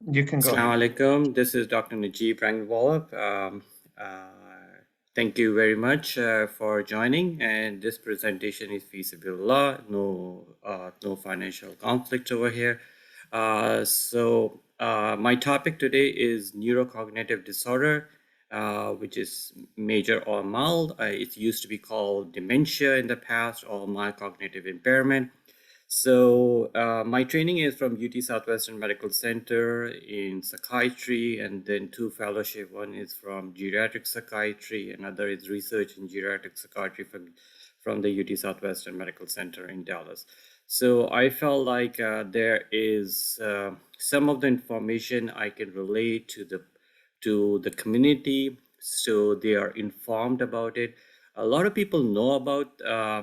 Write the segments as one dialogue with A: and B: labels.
A: You can go
B: Assalamu
A: ahead.
B: alaikum. This is Dr. Najeeb Ranginwala. Thank you very much for joining. And this presentation is feasibility, no financial conflict over here. My topic today is neurocognitive disorder, which is major or mild. It used to be called dementia in the past or mild cognitive impairment. My training is from UT Southwestern Medical Center in psychiatry, and then two fellowship. One is from geriatric psychiatry, another is research in geriatric psychiatry from the UT Southwestern Medical Center in Dallas. So I felt like there is some of the information I can relate to the community, so they are informed about it. A lot of people know about uh,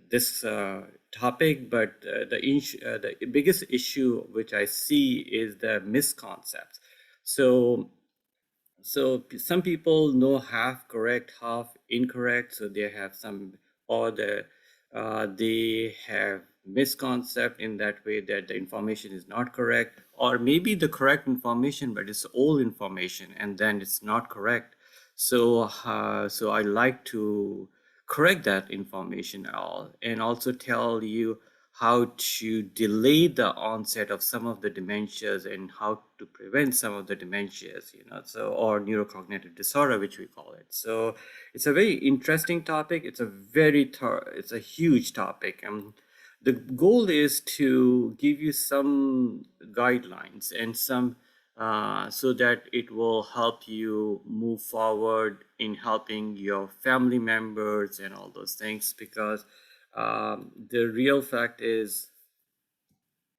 B: this topic, but the biggest issue which I see is the misconcepts. So some people know half correct, half incorrect. So they have some, or they have misconcept in that way that the information is not correct, or maybe the correct information, but it's old information, and then it's not correct. So I like to correct that information all, and also tell you how to delay the onset of some of the dementias and how to prevent some of the dementias, or neurocognitive disorder, which we call it. So it's a very interesting topic. It's a huge topic. The goal is to give you some guidelines and some so that it will help you move forward in helping your family members and all those things, because the real fact is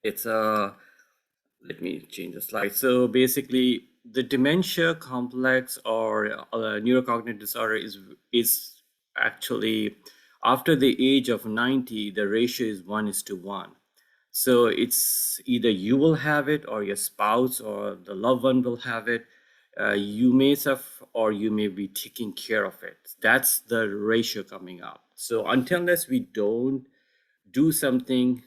B: it's a let me change the slide. So basically, the dementia complex or neurocognitive disorder is actually after the age of 90, the ratio is 1:1. So it's either you will have it or your spouse or the loved one will have it. You may suffer or you may be taking care of it. That's the ratio coming up. So unless we don't do something,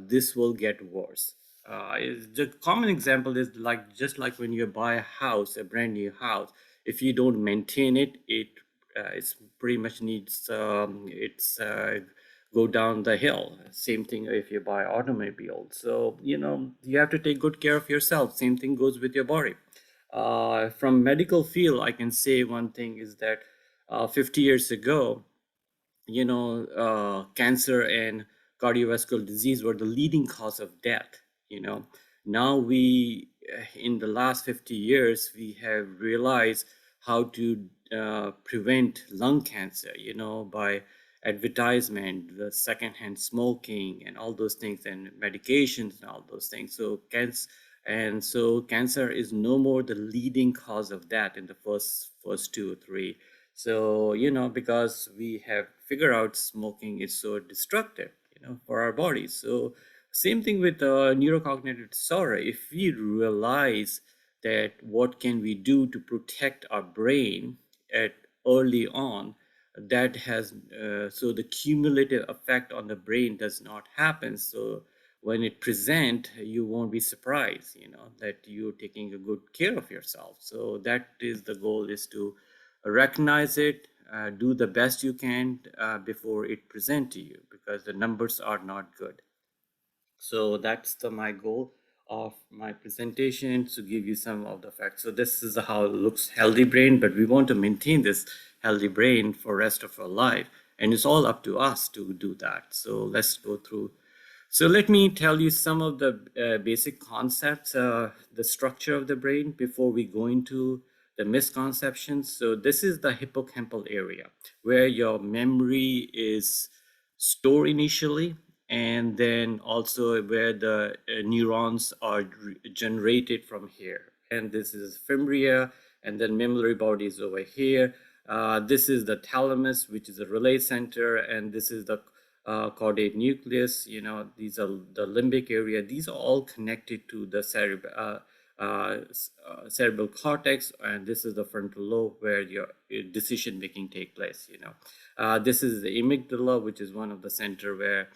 B: this will get worse. The common example is like just like when you buy a house, a brand new house. If you don't maintain it, it's pretty much needs it's go down the hill. Same thing if you buy automobile. So you have to take good care of yourself. Same thing goes with your body. From medical field, I can say one thing is that 50 years ago, cancer and cardiovascular disease were the leading cause of death. Now in the last 50 years, we have realized how to prevent lung cancer, by advertisement, the secondhand smoking, and all those things, and medications, and all those things. Cancer is no more the leading cause of death in the first two or three. So, because we have figured out smoking is so destructive, for our bodies. So, same thing with neurocognitive disorder. If we realize that what can we do to protect our brain at early on, that has so the cumulative effect on the brain does not happen. So when it present, you won't be surprised, that you're taking a good care of yourself. So that is the goal, is to recognize it, do the best you can before it present to you, because the numbers are not good. So that's my goal of my presentation, to give you some of the facts. So this is how it looks healthy brain, but we want to maintain this healthy brain for rest of our life, and it's all up to us to do that. So let's go through. So let me tell you some of the basic concepts, the structure of the brain, before we go into the misconceptions. So this is the hippocampal area where your memory is stored initially, and then also where the neurons are generated from here. And this is fimbria, and then memory body is over here. This is the thalamus, which is a relay center, and this is the caudate nucleus. These are the limbic area. These are all connected to the cerebral cortex, and this is the frontal lobe where your decision making take place. This is the amygdala, which is one of the center where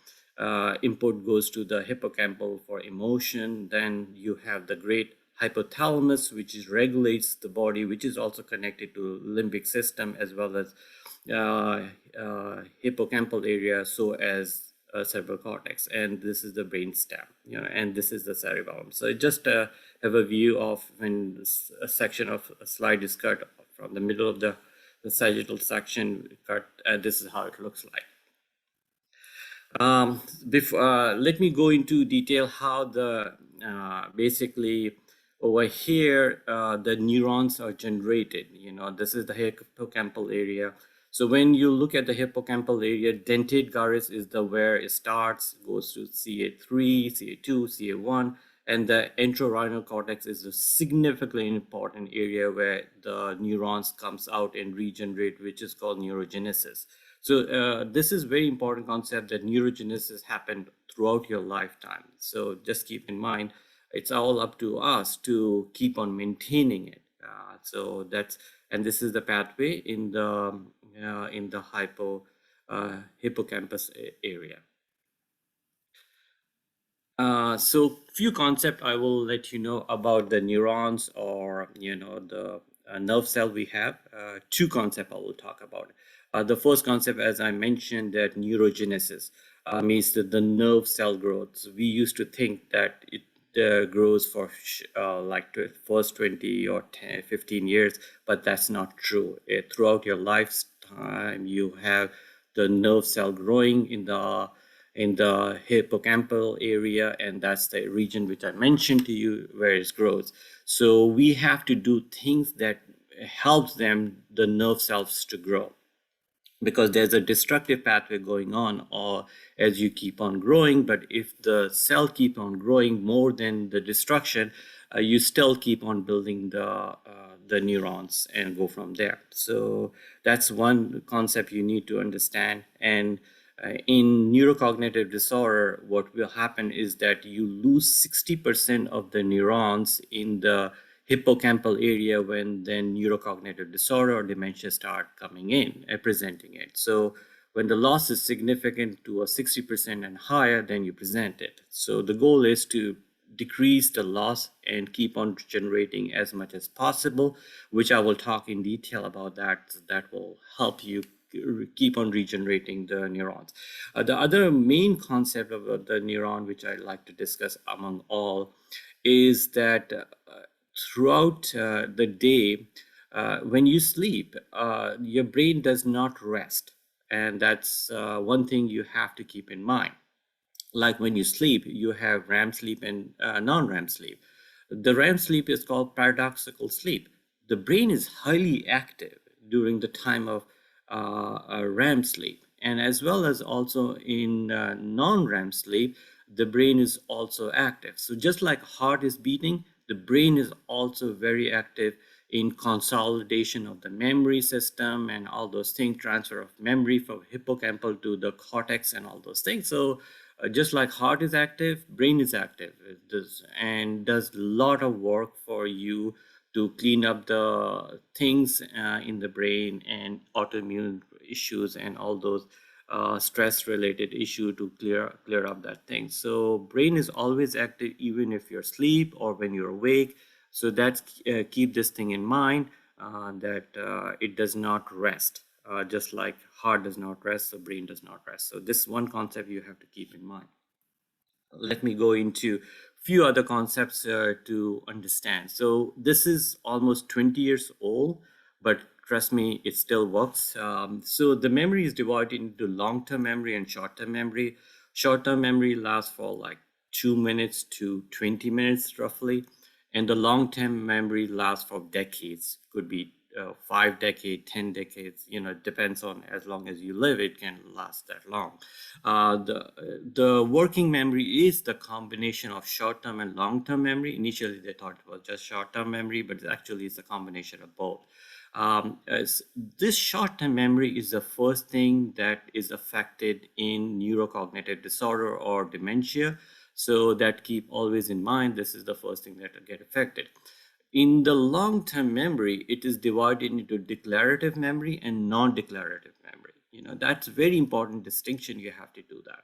B: input goes to the hippocampal for emotion. Then you have the great hypothalamus, which regulates the body, which is also connected to limbic system as well as hippocampal area, so as cerebral cortex, and this is the brain stem, and this is the cerebellum. So just have a view of when a section of a slide is cut from the middle of the sagittal section cut, this is how it looks like. Let me go into detail how the basically over here the neurons are generated. This is the hippocampal area. So when you look at the hippocampal area, dentate gyrus is the where it starts, goes to CA3, CA2, CA1, and the entorhinal cortex is a significantly important area where the neurons comes out and regenerate, which is called neurogenesis. So this is very important concept that neurogenesis happened throughout your lifetime. So just keep in mind, it's all up to us to keep on maintaining it. And this is the pathway in the hippocampus area. So few concepts I will let you know about the neurons, or the nerve cell we have. Two concepts I will talk about. The first concept, as I mentioned, that neurogenesis means that the nerve cell growth. We used to think that it grows for like first 20 or 10, 15 years, but that's not true. Throughout your lifetime, you have the nerve cell growing in the hippocampal area, and that's the region which I mentioned to you where it grows. So we have to do things that helps them, the nerve cells, to grow, because there's a destructive pathway going on or as you keep on growing. But if the cell keep on growing more than the destruction, you still keep on building the neurons and go from there. So that's one concept you need to understand. And in neurocognitive disorder, what will happen is that you lose 60% of the neurons in the hippocampal area when then neurocognitive disorder or dementia start coming in and presenting it. So when the loss is significant to a 60% and higher, then you present it. So the goal is to decrease the loss and keep on generating as much as possible, which I will talk in detail about that. That will help you keep on regenerating the neurons. The other main concept of the neuron, which I like to discuss among all, is that throughout the day, when you sleep, your brain does not rest. And that's one thing you have to keep in mind. Like when you sleep, you have REM sleep and non-REM sleep. The REM sleep is called paradoxical sleep. The brain is highly active during the time of REM sleep. And as well as also in non-REM sleep, the brain is also active. So just like heart is beating, the brain is also very active in consolidation of the memory system and all those things, transfer of memory from hippocampal to the cortex and all those things. So just like heart is active, brain is active. And does a lot of work for you to clean up the things in the brain and autoimmune issues and all those stress related issue to clear up that thing. So brain is always active even if you're asleep or when you're awake. So that's keep this thing in mind, that it does not rest. Just like heart does not rest, so brain does not rest. So this one concept you have to keep in mind. Let me go into few other concepts to understand. So this is almost 20 years old, but trust me, it still works. So the memory is divided into long-term memory and short-term memory. Short-term memory lasts for like 2 minutes to 20 minutes roughly. And the long-term memory lasts for decades, could be 5 decades, 10 decades, it depends on as long as you live, it can last that long. The working memory is the combination of short-term and long-term memory. Initially, they thought it was just short-term memory, but actually it's a combination of both. This short-term memory is the first thing that is affected in neurocognitive disorder or dementia. So that keep always in mind, this is the first thing that will get affected. In the long-term memory, it is divided into declarative memory and non-declarative memory. That's very important distinction. You have to do that.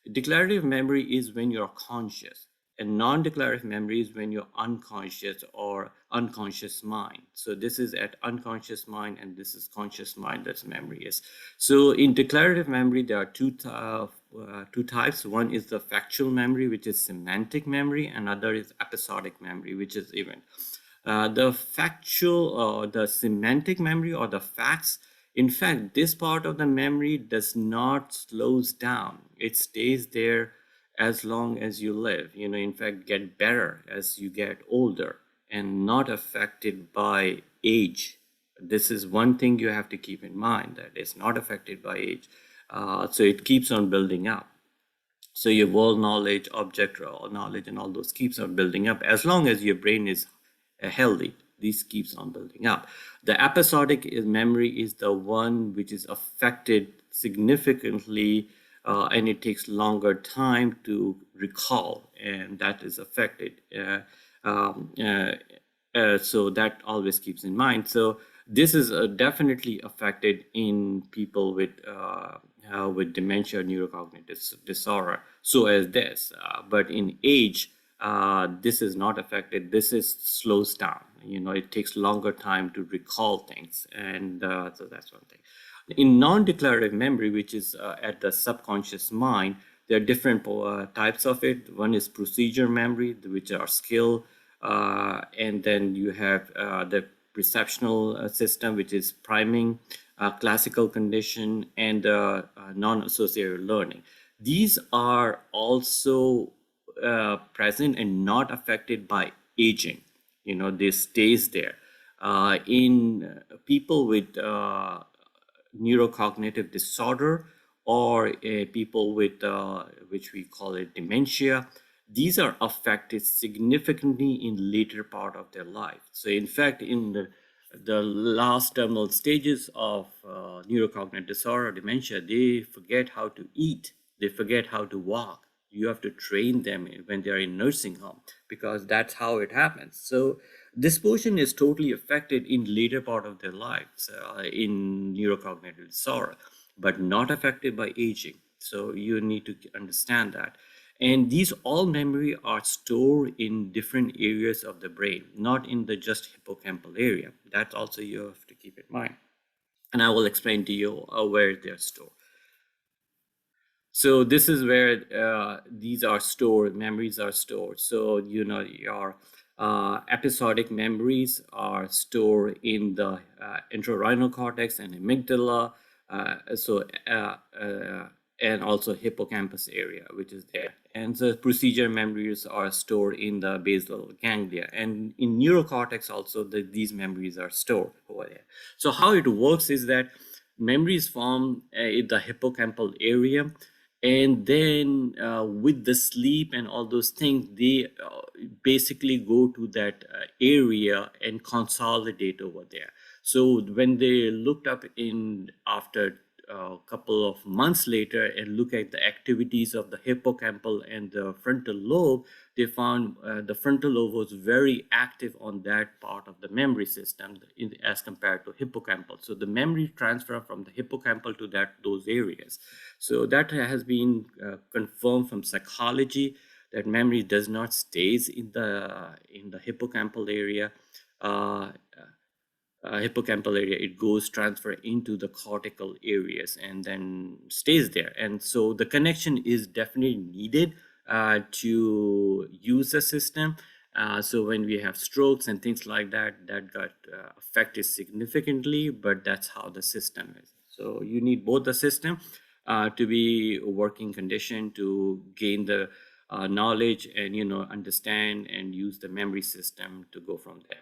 B: Declarative memory is when you're conscious, and non-declarative memory is when you're unconscious or unconscious mind. So this is at unconscious mind, and this is conscious mind. That's memory is. So in declarative memory, there are two types. One is the factual memory, which is semantic memory, and other is episodic memory, which is event. The factual or the semantic memory or the facts, in fact, this part of the memory does not slows down. It stays there as long as you live. In fact, get better as you get older and not affected by age. This is one thing you have to keep in mind, that it's not affected by age. So it keeps on building up. So your world knowledge, object knowledge, and all those keeps on building up as long as your brain is healthy. This keeps on building up. The episodic memory is the one which is affected significantly, and it takes longer time to recall, and that is affected. So that always keeps in mind. So this is definitely affected in people with dementia, neurocognitive disorder. So as this, but in age, this is not affected. This is slows down. It takes longer time to recall things, and so that's one thing. In non-declarative memory, which is at the subconscious mind, there are different types of it. One is procedure memory, which are skill, and then you have the perceptual system, which is priming, classical condition, and non-associated learning. These are also present and not affected by aging. This stays there. In people with neurocognitive disorder, or people with which we call it dementia, these are affected significantly in later part of their life. So in fact, in the last terminal stages of neurocognitive disorder, dementia, they forget how to eat, they forget how to walk. You have to train them when they're in nursing home, because that's how it happens. So this portion is totally affected in later part of their lives in neurocognitive disorder, but not affected by aging. So you need to understand that. And these all memory are stored in different areas of the brain, not in the just hippocampal area. That also you have to keep in mind. And I will explain to you where they're stored. So this is where these are stored, memories are stored. So, your episodic memories are stored in the entorhinal cortex and amygdala, and also hippocampus area, which is there. And the procedure memories are stored in the basal ganglia. And in neurocortex also, these memories are stored over there. So how it works is that memories form in the hippocampal area, and then with the sleep and all those things, they basically go to that area and consolidate over there. So when they looked up in after a couple of months later and look at the activities of the hippocampal and the frontal lobe, they found the frontal lobe was very active on that part of the memory system as compared to hippocampal. So the memory transfer from the hippocampal to those areas. So that has been confirmed from psychology, that memory does not stays in the hippocampal area. Hippocampal area, it goes transfer into the cortical areas and then stays there. And so the connection is definitely needed to use the system. So when we have strokes and things like that, that got affected significantly, but that's how the system is. So you need both the system to be working condition to gain the knowledge and understand and use the memory system to go from there.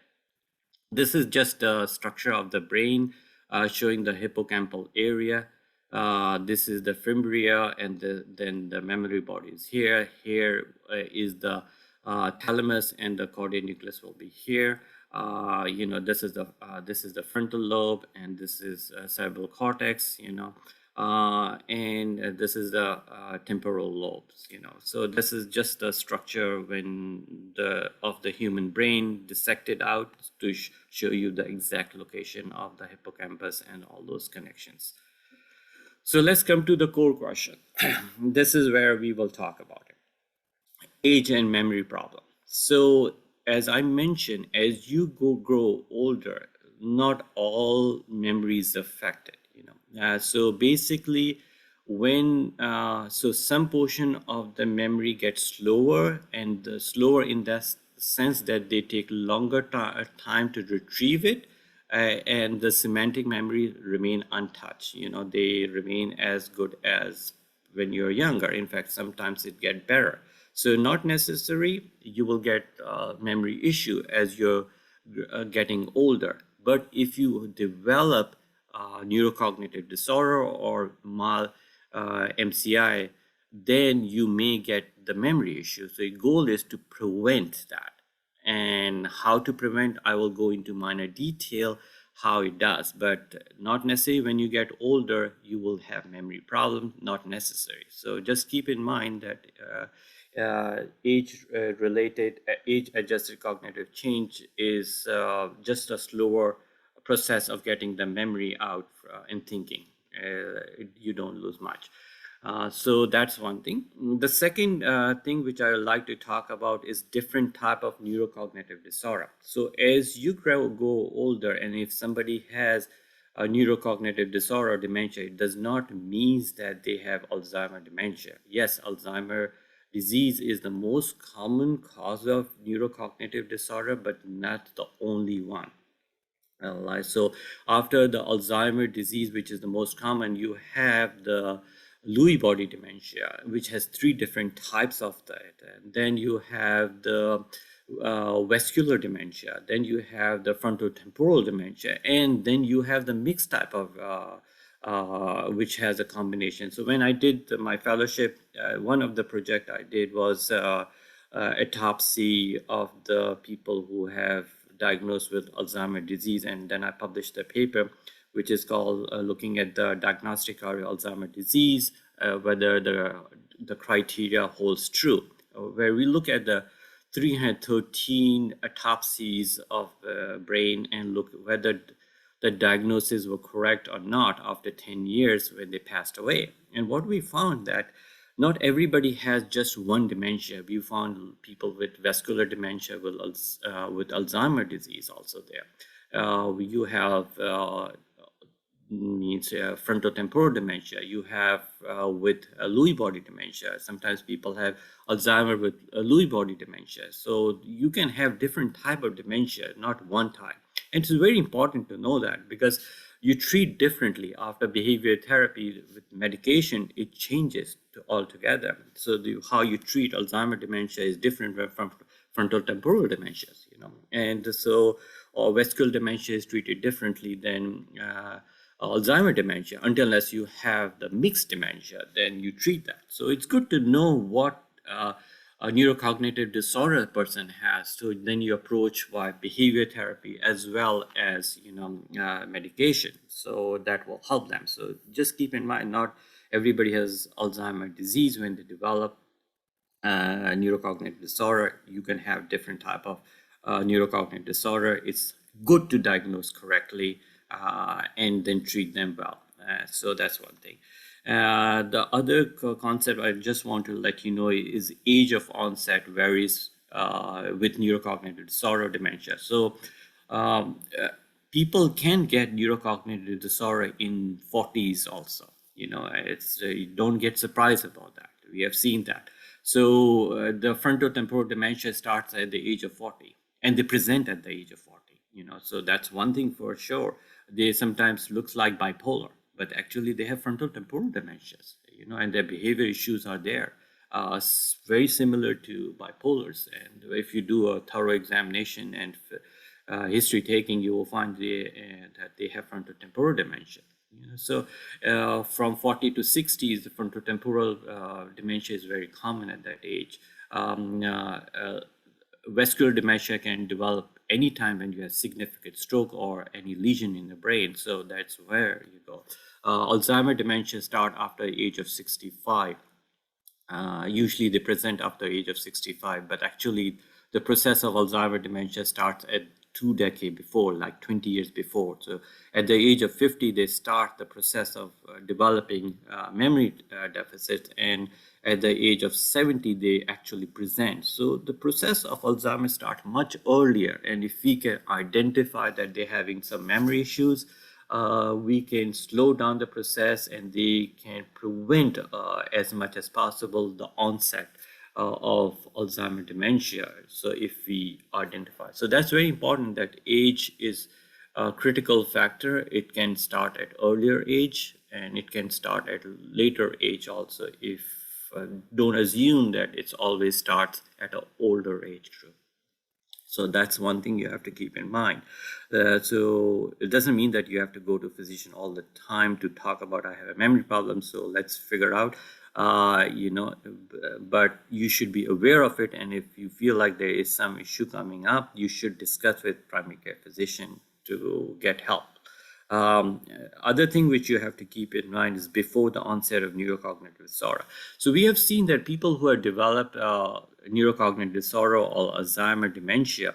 B: This is just a structure of the brain showing the hippocampal area. This is the fimbria, and then the memory body is here. Here is the thalamus, and the caudate nucleus will be here. This is the frontal lobe, and this is cerebral cortex. And this is the temporal lobes. So this is just the structure of the human brain dissected out to show you the exact location of the hippocampus and all those connections. So let's come to the core question. This is where we will talk about it. Age and memory problem. So as I mentioned, as you grow older, not all memories affected, so basically, when so some portion of the memory gets slower, and slower in that sense that they take longer time to retrieve it, and the semantic memory remain untouched. They remain as good as when you're younger. In fact, sometimes it get better. So not necessary you will get memory issue as you're getting older. But if you develop neurocognitive disorder or mal MCI, then you may get the memory issue. So the goal is to prevent that. And how to prevent, I will go into minor detail how it does, but not necessarily when you get older you will have memory problem, not necessary. So just keep in mind that age related age adjusted cognitive change is just a slower process of getting the memory out in thinking. You don't lose much. So that's one thing. The second thing which I would like to talk about is different type of neurocognitive disorder. So as you go older, and if somebody has a neurocognitive disorder or dementia, it does not mean that they have Alzheimer dementia. Yes, Alzheimer disease is the most common cause of neurocognitive disorder, but not the only one. So after the Alzheimer disease, which is the most common, you have the Lewy body dementia, which has three different types of that. And then you have the vascular dementia, then you have the frontotemporal dementia, and then you have the mixed type of which has a combination. So when I did my fellowship, one of the project I did was autopsy of the people who have diagnosed with Alzheimer's disease, and then I published a paper which is called looking at the diagnostic of Alzheimer's disease, whether the criteria holds true, where we look at the 313 autopsies of the brain and look whether the diagnoses were correct or not after 10 years when they passed away. And what we found that not everybody has just one dementia. We found people with vascular dementia with Alzheimer's disease also there. You have frontotemporal dementia. You have with Lewy body dementia. Sometimes people have Alzheimer with Lewy body dementia. So you can have different type of dementia, not one type. And it's very important to know that, because you treat differently after behavior therapy with medication. It changes altogether. So how you treat Alzheimer dementia is different from frontotemporal dementias, and so vascular dementia is treated differently than Alzheimer dementia. Unless you have the mixed dementia, then you treat that. So it's good to know what a neurocognitive disorder person has. So then you approach by behavior therapy as well as medication. So that will help them. So just keep in mind, not everybody has Alzheimer's disease when they develop neurocognitive disorder. You can have different type of neurocognitive disorder. It's good to diagnose correctly and then treat them well. So that's one thing. The other concept I just want to let you know is age of onset varies with neurocognitive disorder dementia. So people can get neurocognitive disorder in 40s also. It's you don't get surprised about that. We have seen that. So the frontotemporal dementia starts at the age of 40, and they present at the age of 40. So that's one thing for sure. They sometimes looks like bipolar, but actually they have frontotemporal dementias, and their behavior issues are there, very similar to bipolars. And if you do a thorough examination and history taking, you will find that they have frontotemporal dementia. So from 40 to 60s, the frontotemporal dementia is very common at that age. Vascular dementia can develop anytime when you have significant stroke or any lesion in the brain. So that's where you go. Alzheimer dementia start after the age of 65. Usually they present after the age of 65, but actually the process of Alzheimer dementia starts at 2 decades before, like 20 years before. So at the age of 50, they start the process of developing memory deficits, and at the age of 70, they actually present. So the process of Alzheimer's starts much earlier, and if we can identify that they're having some memory issues, we can slow down the process, and they can prevent as much as possible the onset of Alzheimer dementia. So if we identify, so that's very important that age is a critical factor. It can start at earlier age, and it can start at later age also. If don't assume that it's always starts at an older age group. So that's one thing you have to keep in mind. So it doesn't mean that you have to go to a physician all the time to talk about, I have a memory problem, so let's figure out, but you should be aware of it. And if you feel like there is some issue coming up, you should discuss with primary care physician to get help. Other thing which you have to keep in mind is before the onset of neurocognitive disorder. So we have seen that people who have developed neurocognitive disorder or Alzheimer dementia,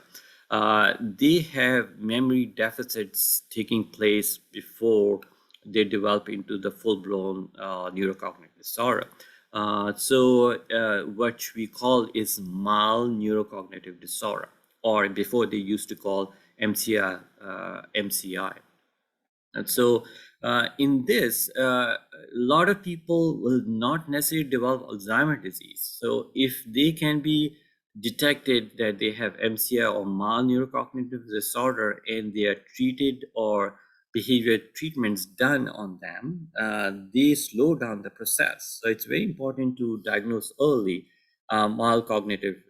B: they have memory deficits taking place before they develop into the full-blown neurocognitive disorder. What we call is mild neurocognitive disorder, or before they used to call MCI. And so in this, a lot of people will not necessarily develop Alzheimer's disease. So if they can be detected that they have MCI or mild neurocognitive disorder, and they are treated or behavior treatments done on them, they slow down the process. So it's very important to diagnose early mild cognitive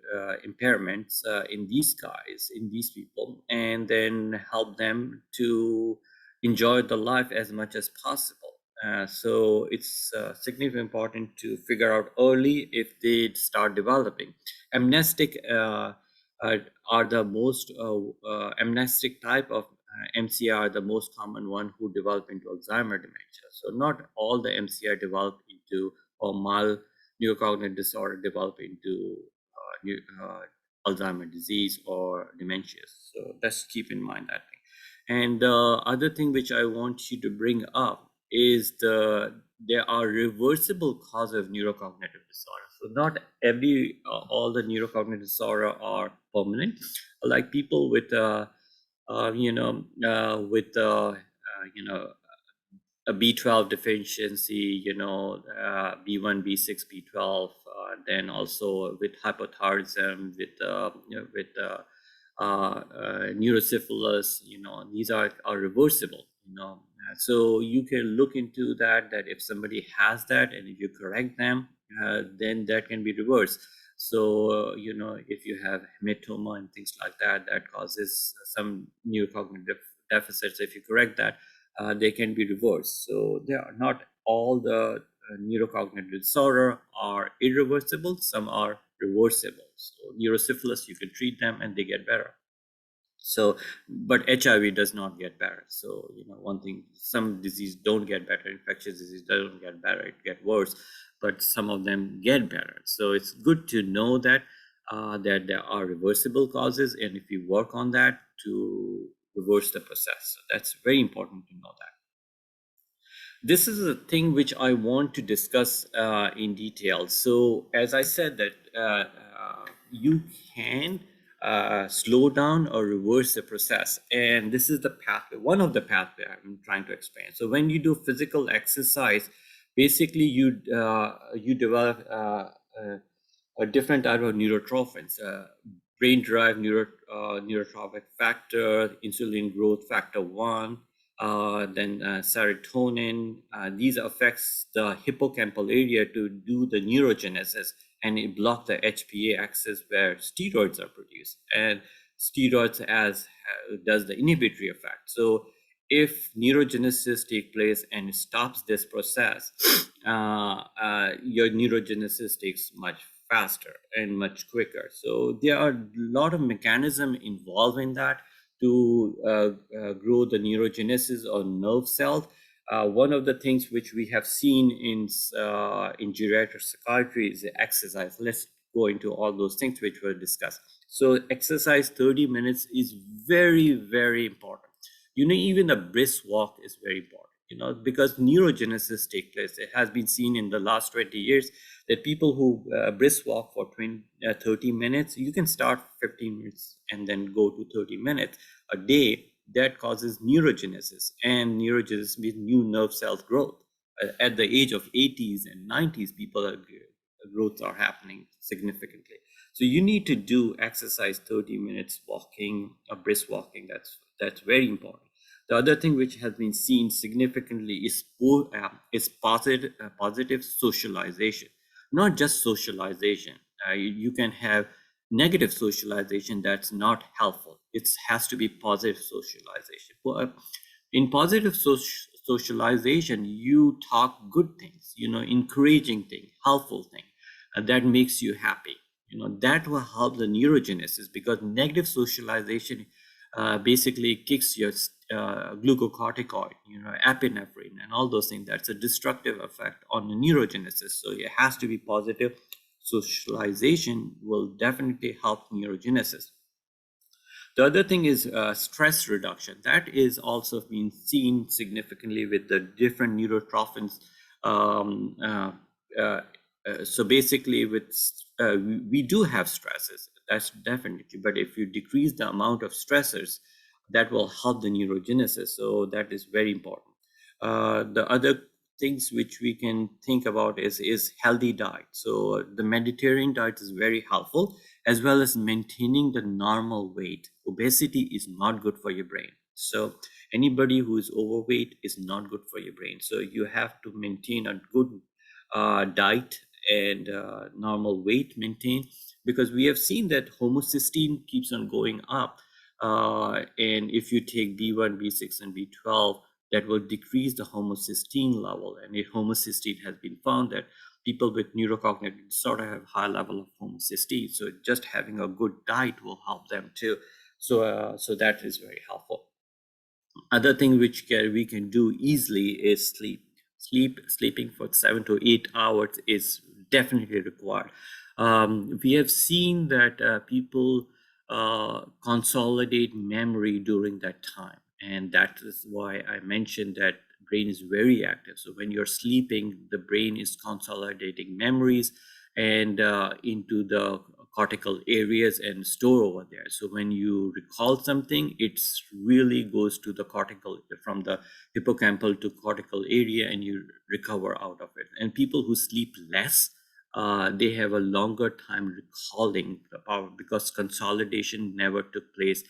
B: impairments in these guys, in these people, and then help them to enjoy the life as much as possible. So it's significantly important to figure out early if they start developing. Amnestic are the most amnestic type of MCI are the most common one who develop into Alzheimer dementia. So not all the MCI develop into, or mild neurocognitive disorder develop into Alzheimer disease or dementia. So let's keep in mind that thing. And the other thing which I want you to bring up is there are reversible causes of neurocognitive disorder. So not all the neurocognitive disorder are permanent. Like people with a B12 deficiency, B1, B6, B12, then also with hypothyroidism, neurosyphilis, these are reversible, So you can look into that if somebody has that, and if you correct them, then that can be reversed. So, if you have hematoma and things like that, that causes some neurocognitive deficits, if you correct that, they can be reversed. So they are not all the neurocognitive disorder are irreversible. Some are reversible. So neurosyphilis, you can treat them and they get better. So, but HIV does not get better. So, one thing, some disease don't get better, infectious disease don't get better, it get worse, but some of them get better. So it's good to know that that there are reversible causes, and if you work on that to reverse the process. So that's very important to know that. This is a thing which I want to discuss in detail. So as I said that you can slow down or reverse the process. And this is the pathway, one of the pathway I'm trying to explain. So when you do physical exercise, basically you develop a different type of neurotrophins, brain-derived neurotrophic factor, insulin growth factor 1, then serotonin. These affects the hippocampal area to do the neurogenesis, and it blocks the HPA axis where steroids are produced. And steroids does the inhibitory effect. So if neurogenesis takes place and it stops this process, your neurogenesis takes much faster and much quicker. So there are a lot of mechanisms involved in that to grow the neurogenesis or nerve cells. One of the things which we have seen in geriatric psychiatry is the exercise. Let's go into all those things which were discussed. So exercise 30 minutes is very, very important. Even a brisk walk is very important, because neurogenesis take place. It has been seen in the last 20 years that people who brisk walk for 30 minutes, you can start 15 minutes and then go to 30 minutes a day. That causes neurogenesis, and neurogenesis means new nerve cell growth. At the age of 80s and 90s, people are growths are happening significantly. So you need to do exercise 30 minutes walking, brisk walking. That's very important. The other thing which has been seen significantly is positive socialization, not just socialization. You can have negative socialization that's not helpful. It has to be positive socialization. In positive socialization, you talk good things, encouraging things, helpful things, that makes you happy. That will help the neurogenesis, because negative socialization basically kicks your glucocorticoid, epinephrine, and all those things. That's a destructive effect on the neurogenesis. So it has to be positive. Socialization will definitely help neurogenesis. The other thing is stress reduction. That is also being seen significantly with the different neurotrophins. Um, uh, uh, so basically, we do have stresses. That's definitely. But if you decrease the amount of stressors, that will help the neurogenesis. So that is very important. The other things which we can think about is healthy diet. So the Mediterranean diet is very helpful, as well as maintaining the normal weight. Obesity is not good for your brain. So anybody who is overweight is not good for your brain. So you have to maintain a good diet and normal weight maintained, because we have seen that homocysteine keeps on going up. And if you take B1, B6, and B12, that will decrease the homocysteine level. And if homocysteine has been found that people with neurocognitive disorder have high level of homocysteine. So just having a good diet will help them too. So that is very helpful. Other thing which we can do easily is sleeping for 7 to 8 hours is definitely required. We have seen that people consolidate memory during that time, and that is why I mentioned that brain is very active. So when you're sleeping, the brain is consolidating memories and into the cortical areas and store over there. So when you recall something, it's really goes to the cortical, from the hippocampal to cortical area, and you recover out of it. And people who sleep less, they have a longer time recalling the power, because consolidation never took place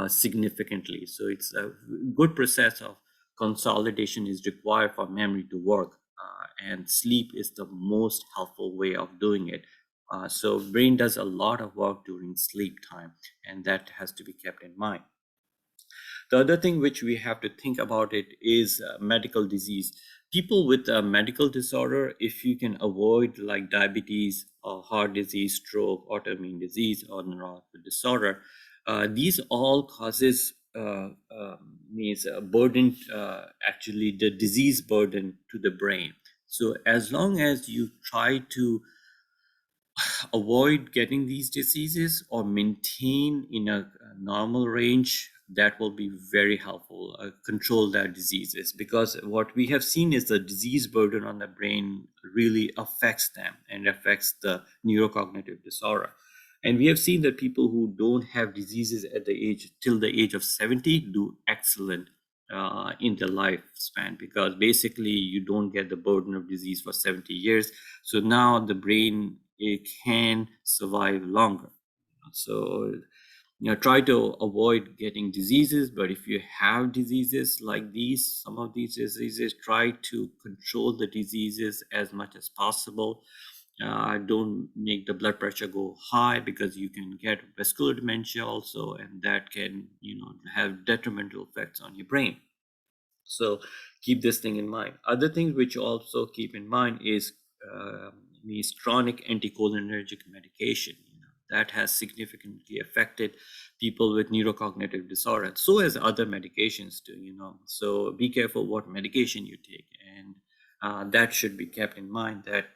B: significantly. So it's a good process of consolidation is required for memory to work, and sleep is the most helpful way of doing it. So brain does a lot of work during sleep time, and that has to be kept in mind. The other thing which we have to think about it is medical disease. People with a medical disorder, if you can avoid like diabetes or heart disease, stroke, autoimmune disease, or neurological disorder, these all causes means a burden, actually the disease burden to the brain. So as long as you try to avoid getting these diseases or maintain in a normal range, that will be very helpful. Control their diseases, because what we have seen is the disease burden on the brain really affects them and affects the neurocognitive disorder. And we have seen that people who don't have diseases at the age till the age of 70 do excellent in the lifespan, because basically you don't get the burden of disease for 70 years. So now the brain, it can survive longer. So try to avoid getting diseases. But if you have diseases like these, some of these diseases, try to control the diseases as much as possible. Don't make the blood pressure go high, because you can get vascular dementia also, and that can have detrimental effects on your brain. So keep this thing in mind. Other things which also keep in mind is means chronic anticholinergic medication. That has significantly affected people with neurocognitive disorder. So as other medications do. So be careful what medication you take, and that should be kept in mind, that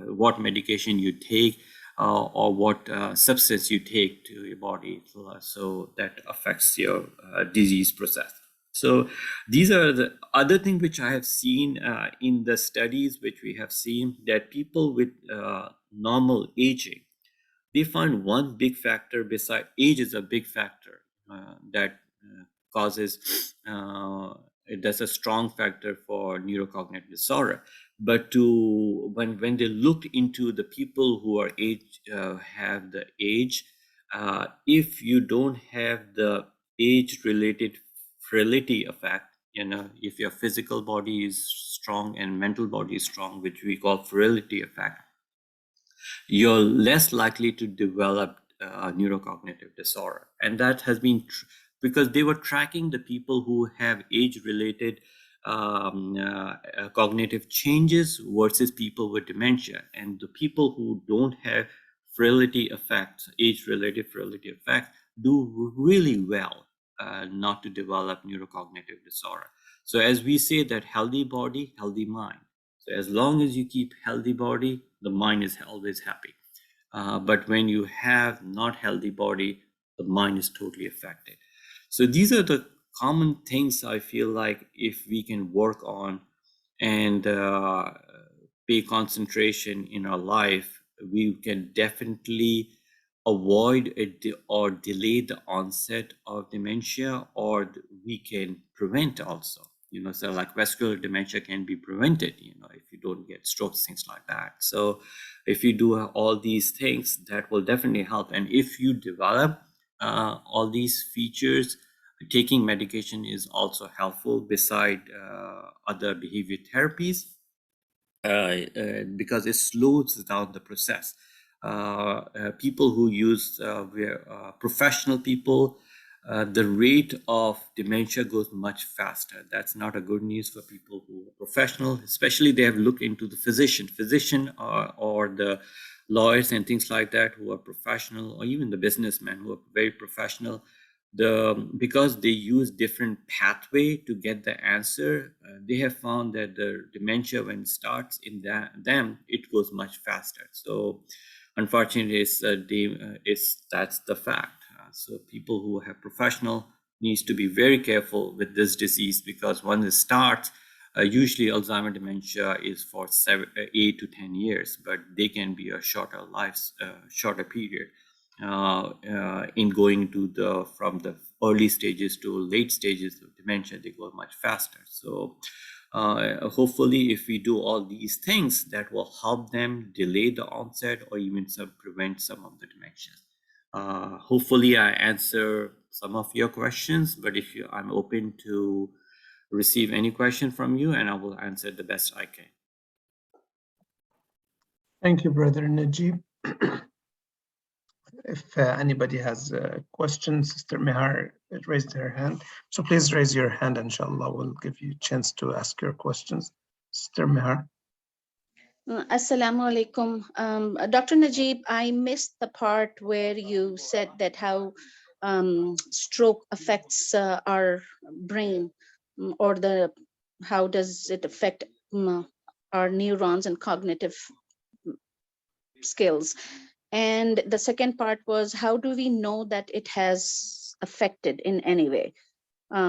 B: what medication you take or what substance you take to your body, so that affects your disease process. So these are the other things which I have seen in the studies, which we have seen, that people with normal aging, they find one big factor beside age is a big factor that causes that's a strong factor for neurocognitive disorder. But when they looked into the people who are age have the age, if you don't have the age related frailty effect, if your physical body is strong and mental body is strong, which we call frailty effect, you're less likely to develop neurocognitive disorder. And that has been because they were tracking the people who have age-related cognitive changes versus people with dementia. And the people who don't have frailty effects, age-related frailty effects, do really well not to develop neurocognitive disorder. So as we say that healthy body, healthy mind. So as long as you keep healthy body, the mind is always happy. But when you have not healthy body, the mind is totally affected. So these are the common things I feel like if we can work on and pay concentration in our life, we can definitely avoid or delay the onset of dementia, or we can prevent also. So like vascular dementia can be prevented, if you don't get strokes, things like that. So if you do all these things, that will definitely help. And if you develop all these features, taking medication is also helpful beside other behavior therapies, because it slows down the process. People who use professional people, the rate of dementia goes much faster. That's not a good news for people who are professional, especially they have looked into the physician or the lawyers and things like that who are professional, or even the businessmen who are very professional. Because they use different pathway to get the answer, they have found that the dementia, when it starts in them, it goes much faster. So unfortunately, that's the fact. So people who have professional needs to be very careful with this disease, because when it starts, usually Alzheimer dementia is for 8 to 10 years, but they can be a shorter period. In going to from the early stages to late stages of dementia, they go much faster. So hopefully, if we do all these things, that will help them delay the onset or even prevent some of the dementias. Hopefully, I answer some of your questions, but I'm open to receive any question from you, and I will answer the best I can.
A: Thank you, Brother Najeeb. If anybody has a question, Sister Mihar raised her hand. So please raise your hand, inshallah. We'll give you a chance to ask your questions. Sister Mihar.
C: Assalamu alaikum. Dr. Najeeb, I missed the part where you said that how stroke affects our brain, or how does it affect our neurons and cognitive skills. And the second part was, how do we know that it has affected in any way?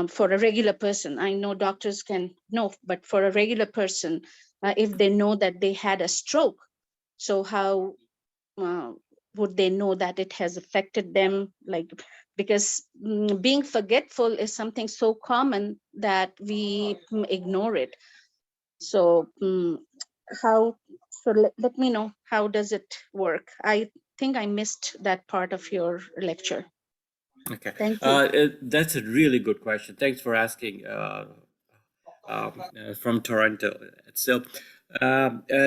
C: For a regular person, I know doctors can know, but for a regular person, if they know that they had a stroke, so how would they know that it has affected them? Because being forgetful is something so common that we ignore it. So let me know, how does it work? I think I missed that part of your lecture.
B: Okay.
C: Thank you.
B: That's a really good question. Thanks for asking. From Toronto. So,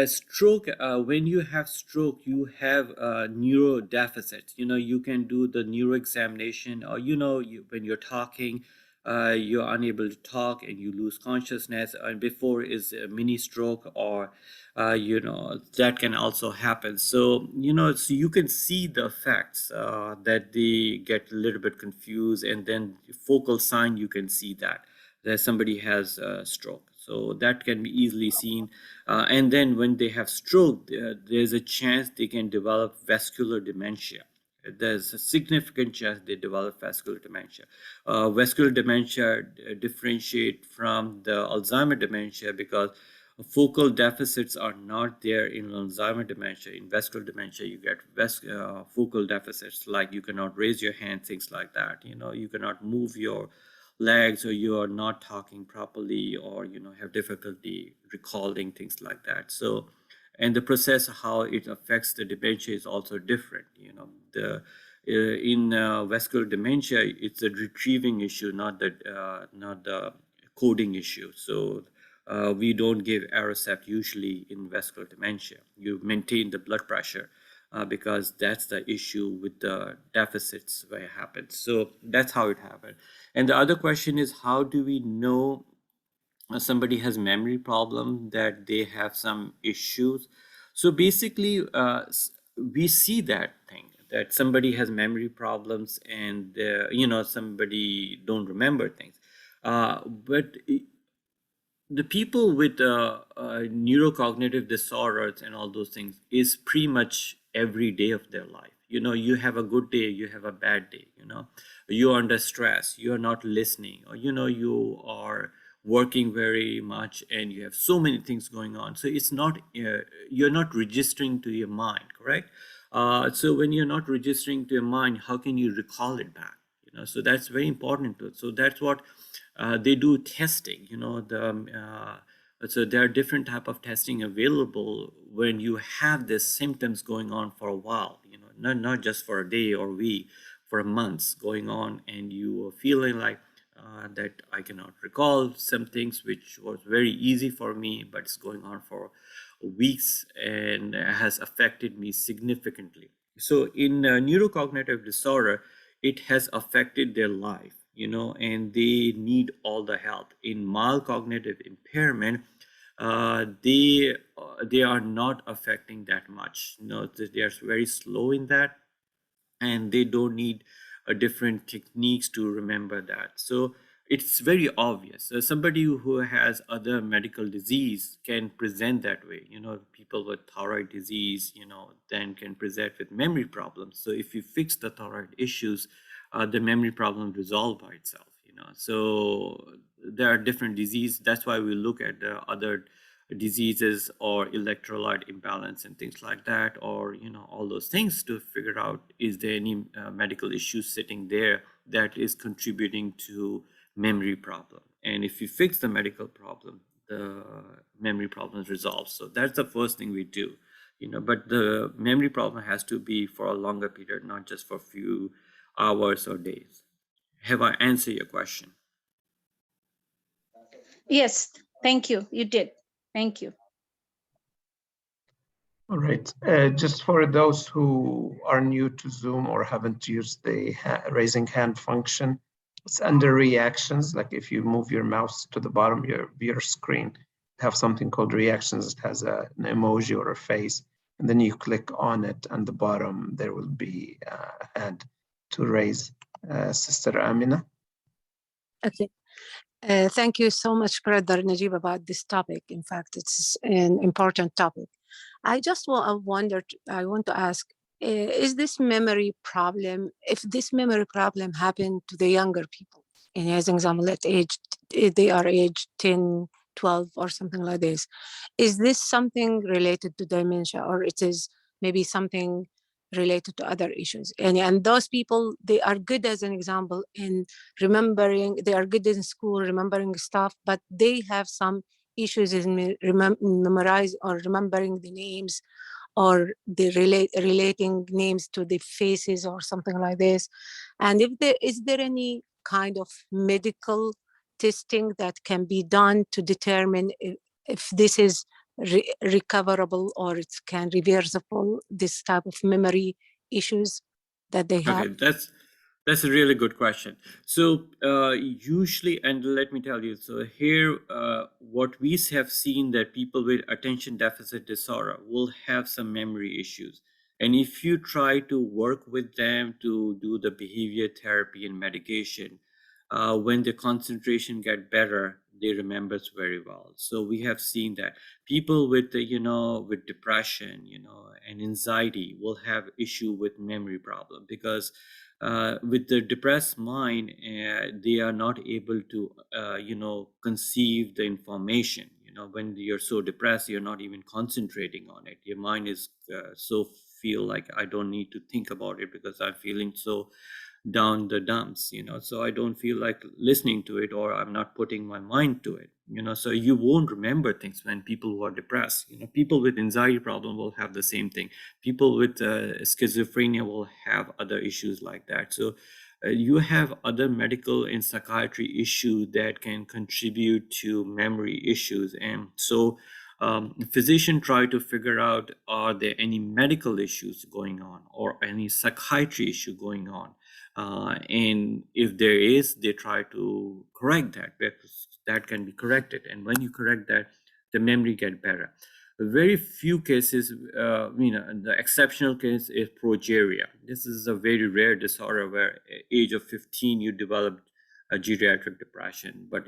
B: stroke. When you have stroke, you have neuro deficits. You can do the neuro examination, or when you're talking, you're unable to talk and you lose consciousness. And before is a mini stroke, or that can also happen. So so you can see the effects that they get a little bit confused, and then focal sign, you can see that. that somebody has a stroke. So that can be easily seen. And then when they have stroke, there's a chance they can develop vascular dementia. There's a significant chance they develop vascular dementia. Vascular dementia differentiate from the Alzheimer dementia because focal deficits are not there in Alzheimer dementia. In vascular dementia, you get focal deficits, like you cannot raise your hand, things like that. You cannot move your legs, or you are not talking properly, or have difficulty recalling, things like that. So, and the process how it affects the dementia is also different. The in vascular dementia, it's a retrieving issue, not the coding issue. So we don't give Aricept usually in vascular dementia. You maintain the blood pressure because that's the issue with the deficits where it happens. So that's how it happened. And the other question is, how do we know somebody has memory problem, that they have some issues? So basically, we see that thing, that somebody has memory problems, and somebody don't remember things. But the people with neurocognitive disorders and all those things is pretty much every day of their life. You have a good day, you have a bad day. You're under stress, you're not listening, or you are working very much and you have so many things going on. So it's not you're not registering to your mind, correct? So when you're not registering to your mind, how can you recall it back? So that's very important. So that's what they do testing. So there are different type of testing available when you have the symptoms going on for a while. Not just for a day or week, for months going on, and you are feeling like that I cannot recall some things which was very easy for me, but it's going on for weeks and has affected me significantly. So in neurocognitive disorder, it has affected their life, and they need all the help. In mild cognitive impairment, they are not affecting that much. They are very slow in that, and they don't need different techniques to remember that. So it's very obvious. Somebody who has other medical disease can present that way. People with thyroid disease, then can present with memory problems. So if you fix the thyroid issues, the memory problem resolve by itself. So there are different diseases. That's why we look at the other diseases or electrolyte imbalance and things like that, or all those things, to figure out, is there any medical issue sitting there that is contributing to memory problem. And if you fix the medical problem, the memory problem is resolved. So that's the first thing we do. But the memory problem has to be for a longer period, not just for a few hours or days. Have I answered your question?
C: Yes, thank you. You did. Thank you.
A: All right. Just for those who are new to Zoom or haven't used the raising hand function, it's under reactions. Like if you move your mouse to the bottom of your screen, have something called reactions. It has an emoji or a face, and then you click on it. On the bottom, there will be a hand to raise. Sister Amina.
D: Okay. Thank you so much, Brother Najeeb, about this topic. In fact, it's an important topic. I just wondered, I want to ask, is this memory problem, if this memory problem happened to the younger people, and as an example, they are aged 10, 12 or something like this, is this something related to dementia, or it is maybe something related to other issues? And those people, they are good, as an example, in remembering, they are good in school, remembering stuff, but they have some issues in memorize or remembering the names, or the relating names to the faces or something like this. And is there any kind of medical testing that can be done to determine if this is recoverable, or it can reversible, this type of memory issues that they have?
B: Okay, that's a really good question. So usually, and let me tell you, so here, what we have seen, that people with attention deficit disorder will have some memory issues. And if you try to work with them to do the behavior therapy and medication, when the concentration get better, they remembers very well. So we have seen that people with with depression, and anxiety will have issue with memory problem, because with the depressed mind, they are not able to conceive the information. When you're so depressed, you're not even concentrating on it. Your mind is so feel like, I don't need to think about it because I'm feeling so down the dumps, so I don't feel like listening to it, or I'm not putting my mind to it. So you won't remember things when people who are depressed. People with anxiety problem will have the same thing. People with schizophrenia will have other issues like that. So you have other medical and psychiatry issues that can contribute to memory issues. And so physician try to figure out, are there any medical issues going on or any psychiatry issue going on. And if there is, they try to correct that, because that can be corrected. And when you correct that, the memory get better. Very few cases, the exceptional case is progeria. This is a very rare disorder where age of 15 you develop a geriatric depression, but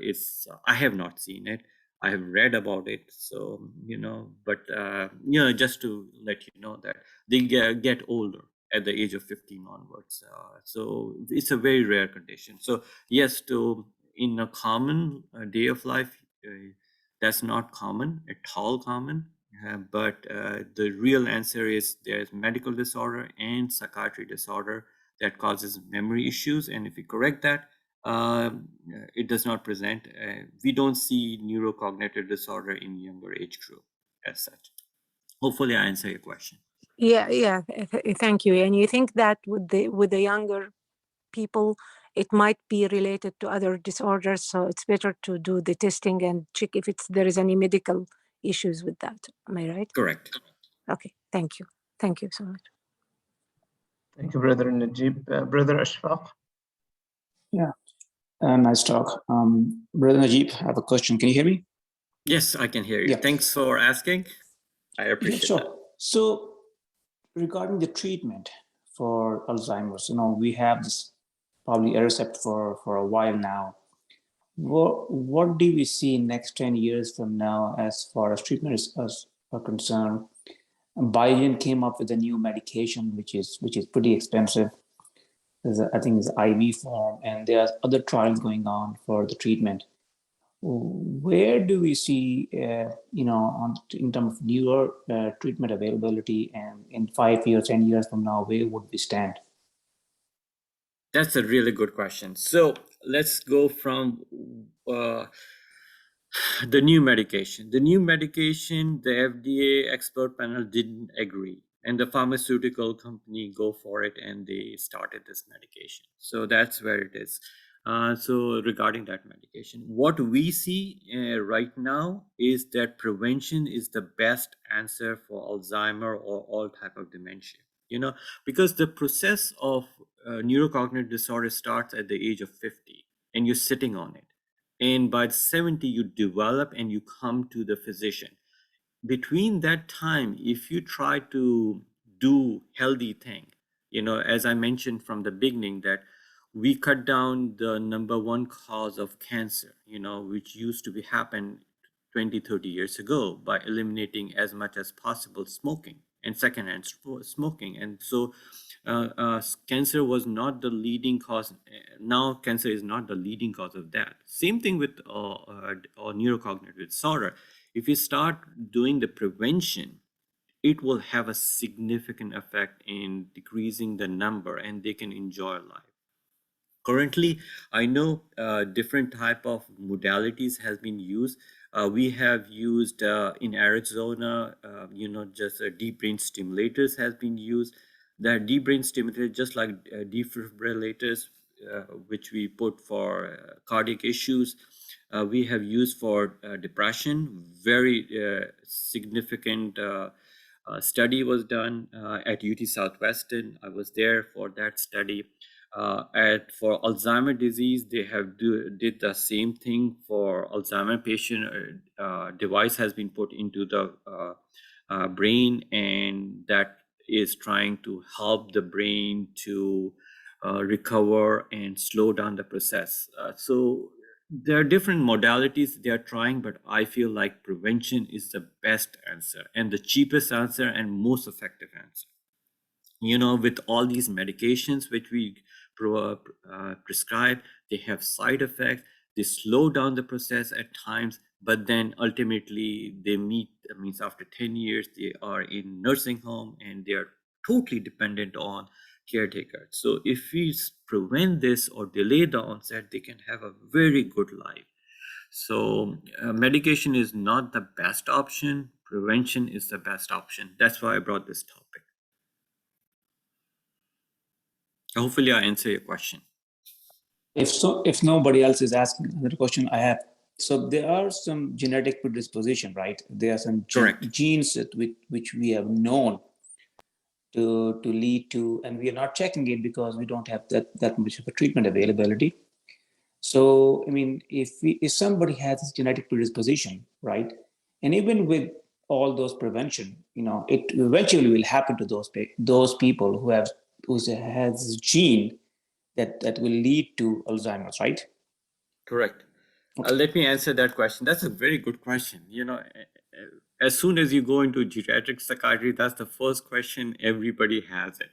B: I have not seen it. I have read about it. So, but, just to let you know that they get older at the age of 15 onwards. So it's a very rare condition. So yes, in a common day of life, that's not common at all common. But the real answer is there's medical disorder and psychiatry disorder that causes memory issues. And if we correct that, it does not present. We don't see neurocognitive disorder in younger age group as such. Hopefully I answer your question.
D: Yeah. Thank you. And you think that with the younger people, it might be related to other disorders, so it's better to do the testing and check if there is any medical issues with that. Am I right?
B: Correct.
D: Okay. Thank you so much.
A: Thank you, Brother Najeeb. Brother Ashfaq?
E: Yeah, nice talk. Brother Najeeb, I have a question. Can you hear me?
B: Yes, I can hear you.
E: Yeah.
B: Thanks for asking. I appreciate
E: sure.
B: that.
E: So regarding the treatment for Alzheimer's, we have this probably Aricept for a while now. What do we see next 10 years from now as far as treatment is concerned? Biogen came up with a new medication, which is pretty expensive. I think it's IV form, and there are other trials going on for the treatment. Where do we see, in terms of newer treatment availability, and in 5 years, 10 years from now, where would we stand?
B: That's a really good question. So let's go from the new medication. The new medication, the FDA expert panel didn't agree, and the pharmaceutical company go for it, and they started this medication. So that's where it is. So regarding that medication, what we see right now is that prevention is the best answer for Alzheimer or all type of dementia. Because the process of neurocognitive disorder starts at the age of 50, and you're sitting on it. And by 70, you develop and you come to the physician. Between that time, if you try to do healthy thing, as I mentioned from the beginning, that we cut down the number one cause of cancer, which used to be happen 20, 30 years ago, by eliminating as much as possible smoking and secondhand smoking. And so cancer was not the leading cause. Now cancer is not the leading cause of death. Same thing with neurocognitive disorder. If you start doing the prevention, it will have a significant effect in decreasing the number, and they can enjoy life. Currently, I know different type of modalities has been used. We have used in Arizona, just deep brain stimulators has been used. That deep brain stimulator, just like defibrillators, which we put for cardiac issues, we have used for depression. Very significant study was done at UT Southwestern. I was there for that study. For Alzheimer disease, they have did the same thing for Alzheimer patient. Device has been put into the brain, and that is trying to help the brain to recover and slow down the process. So there are different modalities they are trying, but I feel like prevention is the best answer and the cheapest answer and most effective answer. With all these medications which we prescribe, they have side effects. They slow down the process at times, but then ultimately they means after 10 years, they are in nursing home and they are totally dependent on caretakers. So if we prevent this or delay the onset, they can have a very good life. So medication is not the best option. Prevention is the best option. That's why I brought this topic. Hopefully I answer your question.
E: If nobody else is asking another question, I have. So there are some genetic predisposition, right? There are some genes that which we have known to lead to, and we are not checking it because we don't have that much of a treatment availability. So, I mean, if somebody has this genetic predisposition, right, and even with all those prevention, it eventually will happen to those people who has this gene that will lead to Alzheimer's, right?
B: Correct. Let me answer that question. That's a very good question. As soon as you go into geriatric psychiatry, that's the first question everybody has it.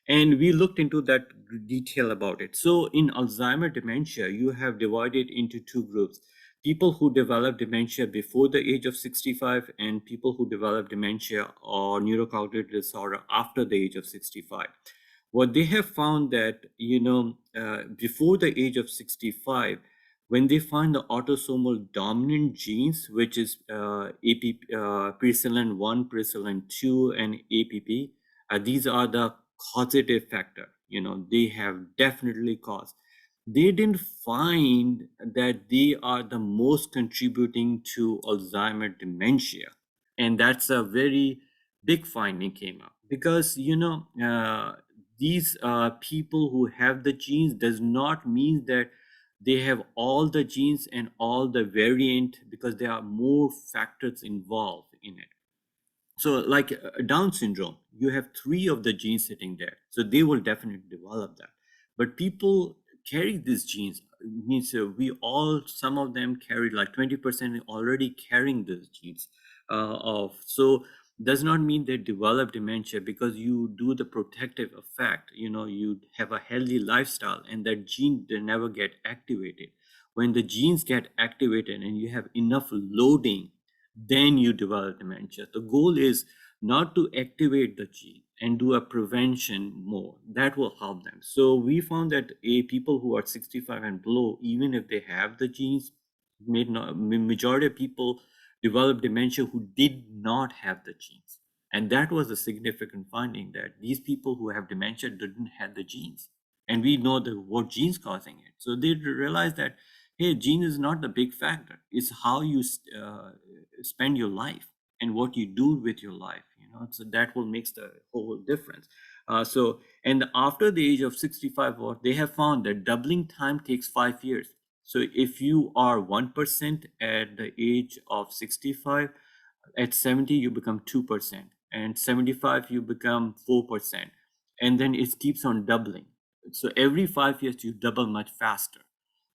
B: And we looked into that detail about it. So in Alzheimer dementia, you have divided into two groups: people who develop dementia before the age of 65 and people who develop dementia or neurocognitive disorder after the age of 65. What they have found that, before the age of 65, when they find the autosomal dominant genes, which is preselin 1, preselin 2, and APP, these are the causative factor. They have definitely caused. They didn't find that they are the most contributing to Alzheimer dementia. And that's a very big finding came up because, these people who have the genes does not mean that they have all the genes and all the variant, because there are more factors involved in it. So like Down syndrome, you have 3 of the genes sitting there. So they will definitely develop that. But people carry these genes. Means some of them carry like 20% already carrying these genes so does not mean they develop dementia, because you do the protective effect. You have a healthy lifestyle and that gene, they never get activated. When the genes get activated and you have enough loading, then you develop dementia. The goal is not to activate the gene and do a prevention more. That will help them. So we found that people who are 65 and below, even if they have the genes, majority of people develop dementia who did not have the genes. And that was a significant finding, that these people who have dementia didn't have the genes. And we know what genes causing it. So they realized that, hey, gene is not the big factor. It's how you spend your life and what you do with your life. So that will make the whole difference. And after the age of 65, what they have found that doubling time takes 5 years. So if you are 1% at the age of 65, at 70 you become 2%, and 75 you become 4%, and then it keeps on doubling. So every 5 years you double much faster.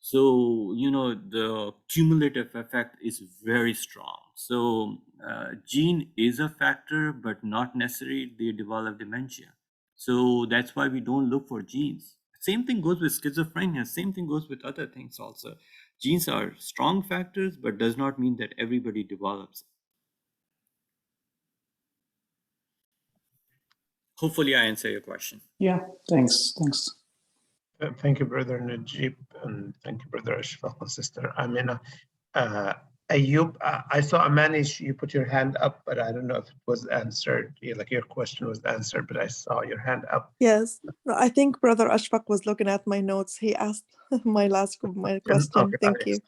B: So the cumulative effect is very strong. So gene is a factor, but not necessarily they develop dementia. So that's why we don't look for genes. Same thing goes with schizophrenia. Same thing goes with other things also. Genes are strong factors, but does not mean that everybody develops it. Hopefully I answer your question.
E: Yeah, thanks.
A: Thank you, Brother Najeeb, and thank you, Brother Ashfaq and Sister Amina. Ayub, I saw Amanish, you put your hand up, but I don't know if it was answered. Like your question was answered, but I saw your hand up.
F: Yes, I think Brother Ashfaq was looking at my notes. He asked my question.
A: Okay,
F: Thank you.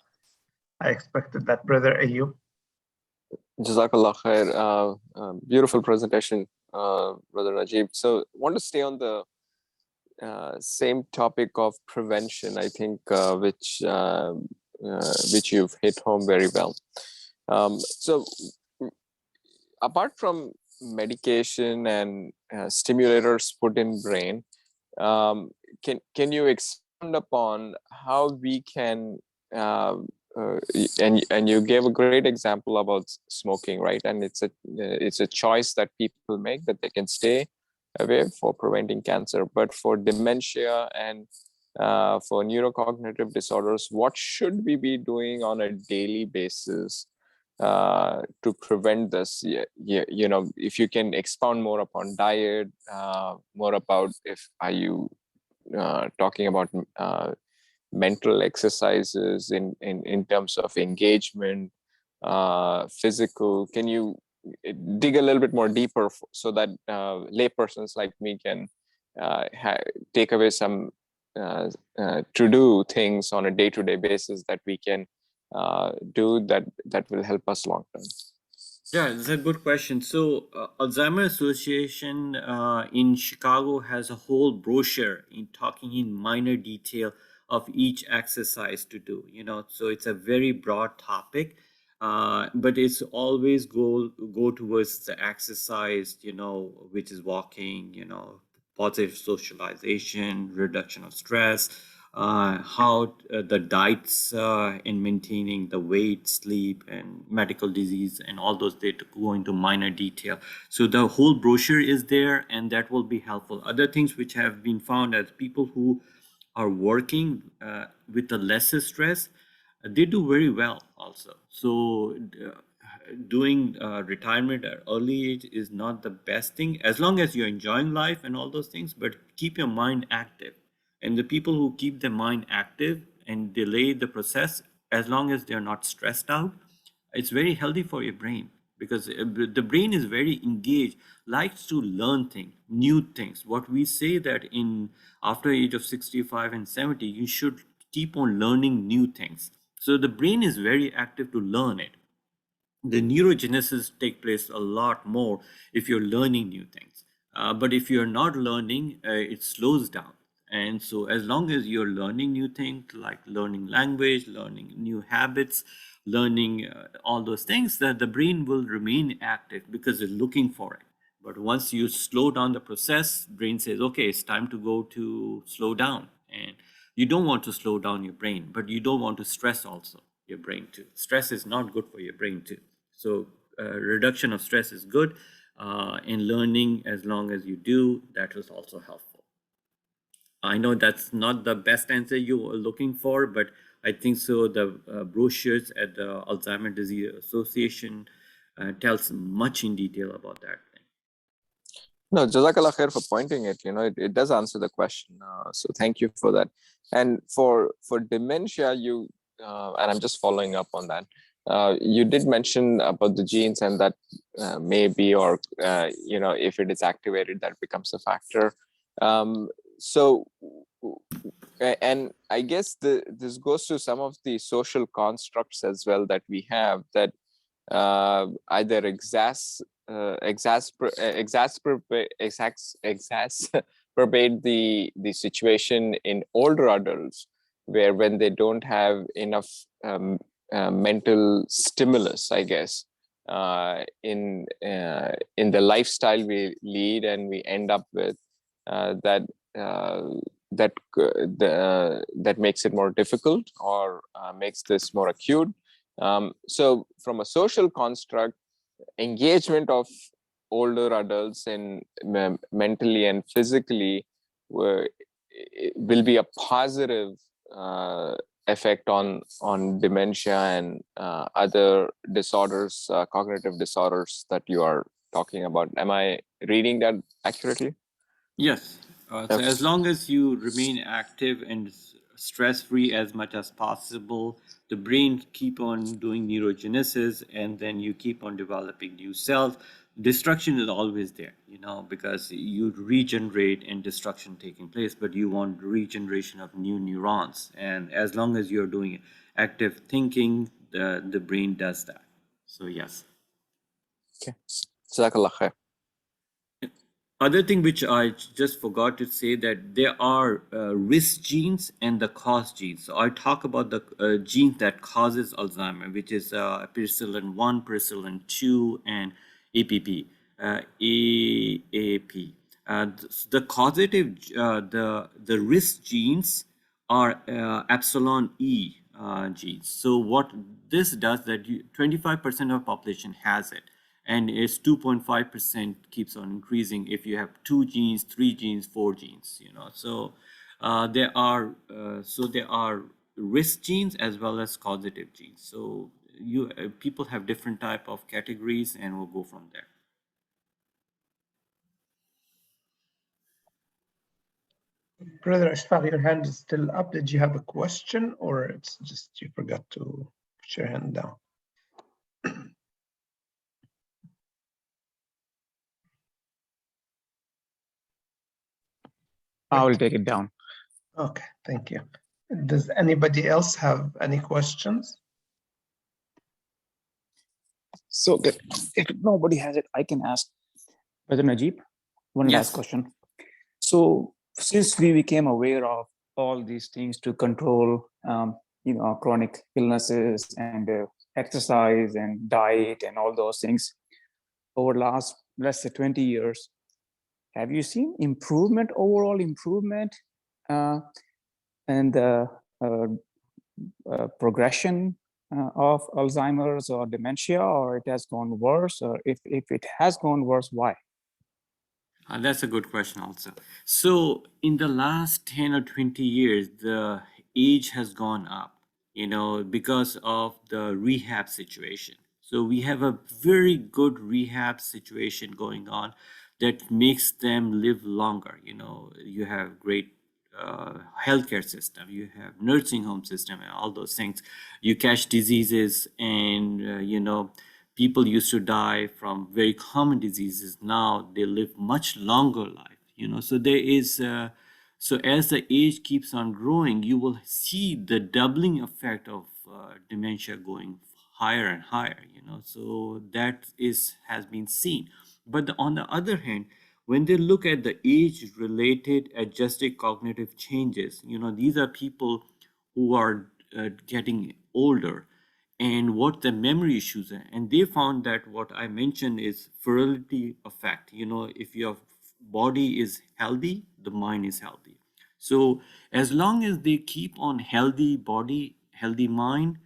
A: I expected that. Brother Ayub.
G: Jazakallah khair. Beautiful presentation, Brother Najeeb. So want to stay on the same topic of prevention, I think, which you've hit home very well. So apart from medication and stimulators put in brain, can you expand upon how we can and you gave a great example about smoking, right? And it's a choice that people make, that they can stay away for preventing cancer. But for dementia and for neurocognitive disorders, what should we be doing on a daily basis to prevent this? If you can expound more upon diet, more about are you talking about mental exercises in terms of engagement, physical. Can you dig a little bit more deeper so that laypersons like me can take away some to-do things on a day-to-day basis that we can do that will help us long term?
B: Yeah, that's a good question. So, Alzheimer's Association in Chicago has a whole brochure in talking in minor detail of each exercise to do. So it's a very broad topic, but it's always go towards the exercise. Which is walking. Positive socialization, reduction of stress, how the diets in maintaining the weight, sleep, and medical disease, and all those data go into minor detail. So the whole brochure is there, and that will be helpful. Other things which have been found as people who are working with the lesser stress, they do very well also. So doing retirement at early age is not the best thing, as long as you're enjoying life and all those things, but keep your mind active. And the people who keep their mind active and delay the process, as long as they're not stressed out, it's very healthy for your brain, because the brain is very engaged, likes to learn things, new things. What we say that in after age of 65 and 70, you should keep on learning new things. So the brain is very active to learn it. The neurogenesis take place a lot more if you're learning new things. But if you're not learning, it slows down. And so as long as you're learning new things, like learning language, learning new habits, learning all those things, that the brain will remain active because it's looking for it. But once you slow down the process, brain says, okay, it's time to go to slow down. And you don't want to slow down your brain, but you don't want to stress also your brain too. Stress is not good for your brain too. So reduction of stress is good. In learning, as long as you do, that is also helpful. I know that's not the best answer you are looking for, but I think so. The brochures at the Alzheimer's Disease Association tells much in detail about that thing.
G: No, Jazakallah khair for pointing it. It does answer the question. So thank you for that. And for dementia, and I'm just following up on that. You did mention about the genes, and that maybe, or if it is activated, that becomes a factor. So, and I guess this goes to some of the social constructs as well that we have, that either exacerbate the situation in older adults, where when they don't have enough mental stimulus, I guess, in the lifestyle we lead, and we end up with that makes it more difficult, or makes this more acute. So from a social construct, engagement of older adults in mentally and physically will be a positive effect on dementia and other disorders, cognitive disorders that you are talking about. Am I reading that accurately?
B: Yes. So as long as you remain active and stress-free as much as possible, the brain keep on doing neurogenesis, and then you keep on developing new cells. Destruction is always there, because you regenerate and destruction taking place, but you want regeneration of new neurons. And as long as you're doing active thinking, the brain does that. So yes.
G: Okay. Jazakallah khair.
B: Other thing which I just forgot to say, that there are risk genes and the cause genes. So I talk about the gene that causes Alzheimer, which is penicillin 1, penicillin 2, and APP, AAP. The causative, the risk genes are epsilon E genes. So what this does, that 25% of population has it, and it's 2.5% keeps on increasing if you have 2 genes, 3 genes, 4 genes. So there are risk genes as well as causative genes. So people have different type of categories, and we'll go from there.
A: Brother Ashfaq, your hand is still up. Did you have a question, or it's just you forgot to put your hand down?
E: I will take it down.
A: Okay, thank you. Does anybody else have any questions?
E: So if nobody has it, I can ask Brother Najeeb one last question. So since we became aware of all these things to control, chronic illnesses and exercise and diet and all those things over the last, let's say, 20 years, have you seen overall improvement and progression of Alzheimer's or dementia, or it has gone worse? Or if it has gone worse, why?
B: That's a good question also. So in the last 10 or 20 years, the age has gone up, because of the rehab situation. So we have a very good rehab situation going on that makes them live longer. You have great healthcare system, you have nursing home system, and all those things. You catch diseases, and people used to die from very common diseases. Now they live much longer life. So there is so as the age keeps on growing, you will see the doubling effect of dementia going higher and higher. So that has been seen. But on the other hand, when they look at the age-related adjusted cognitive changes, these are people who are getting older, and what the memory issues are. And they found that what I mentioned is virility effect. If your body is healthy, the mind is healthy. So as long as they keep on healthy body, healthy mind,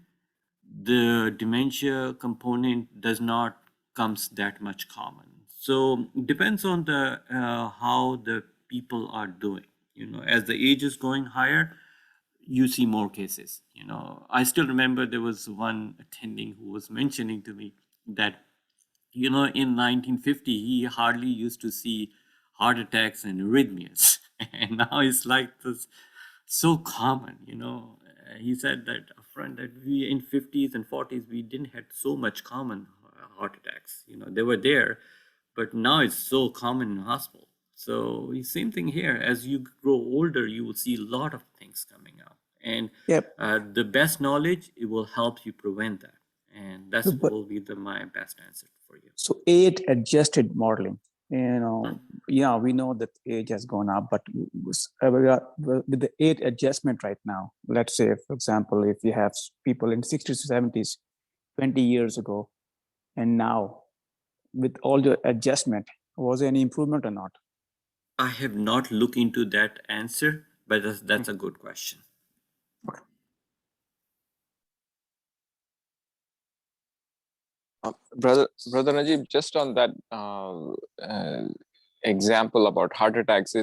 B: the dementia component does not comes that much common. So it depends on the how the people are doing. As the age is going higher, you see more cases. I still remember there was one attending who was mentioning to me that in 1950 he hardly used to see heart attacks and arrhythmias and now it's like this so common. He said that upfront that we in 50s and 40s we didn't have so much common heart attacks. They were there, but now it's so common in hospital. So same thing here. As you grow older, you will see a lot of things coming out, and the best knowledge, it will help you prevent that, and that's will be my best answer for you.
E: So age-adjusted modeling, we know that age has gone up, but with the age adjustment right now, let's say, for example, if you have people in 60s to 70s 20 years ago, and now with all the adjustment, was there any improvement or not?
B: I have not looked into that answer, but that's a good question.
G: Brother Najeeb, just on that example about heart attacks,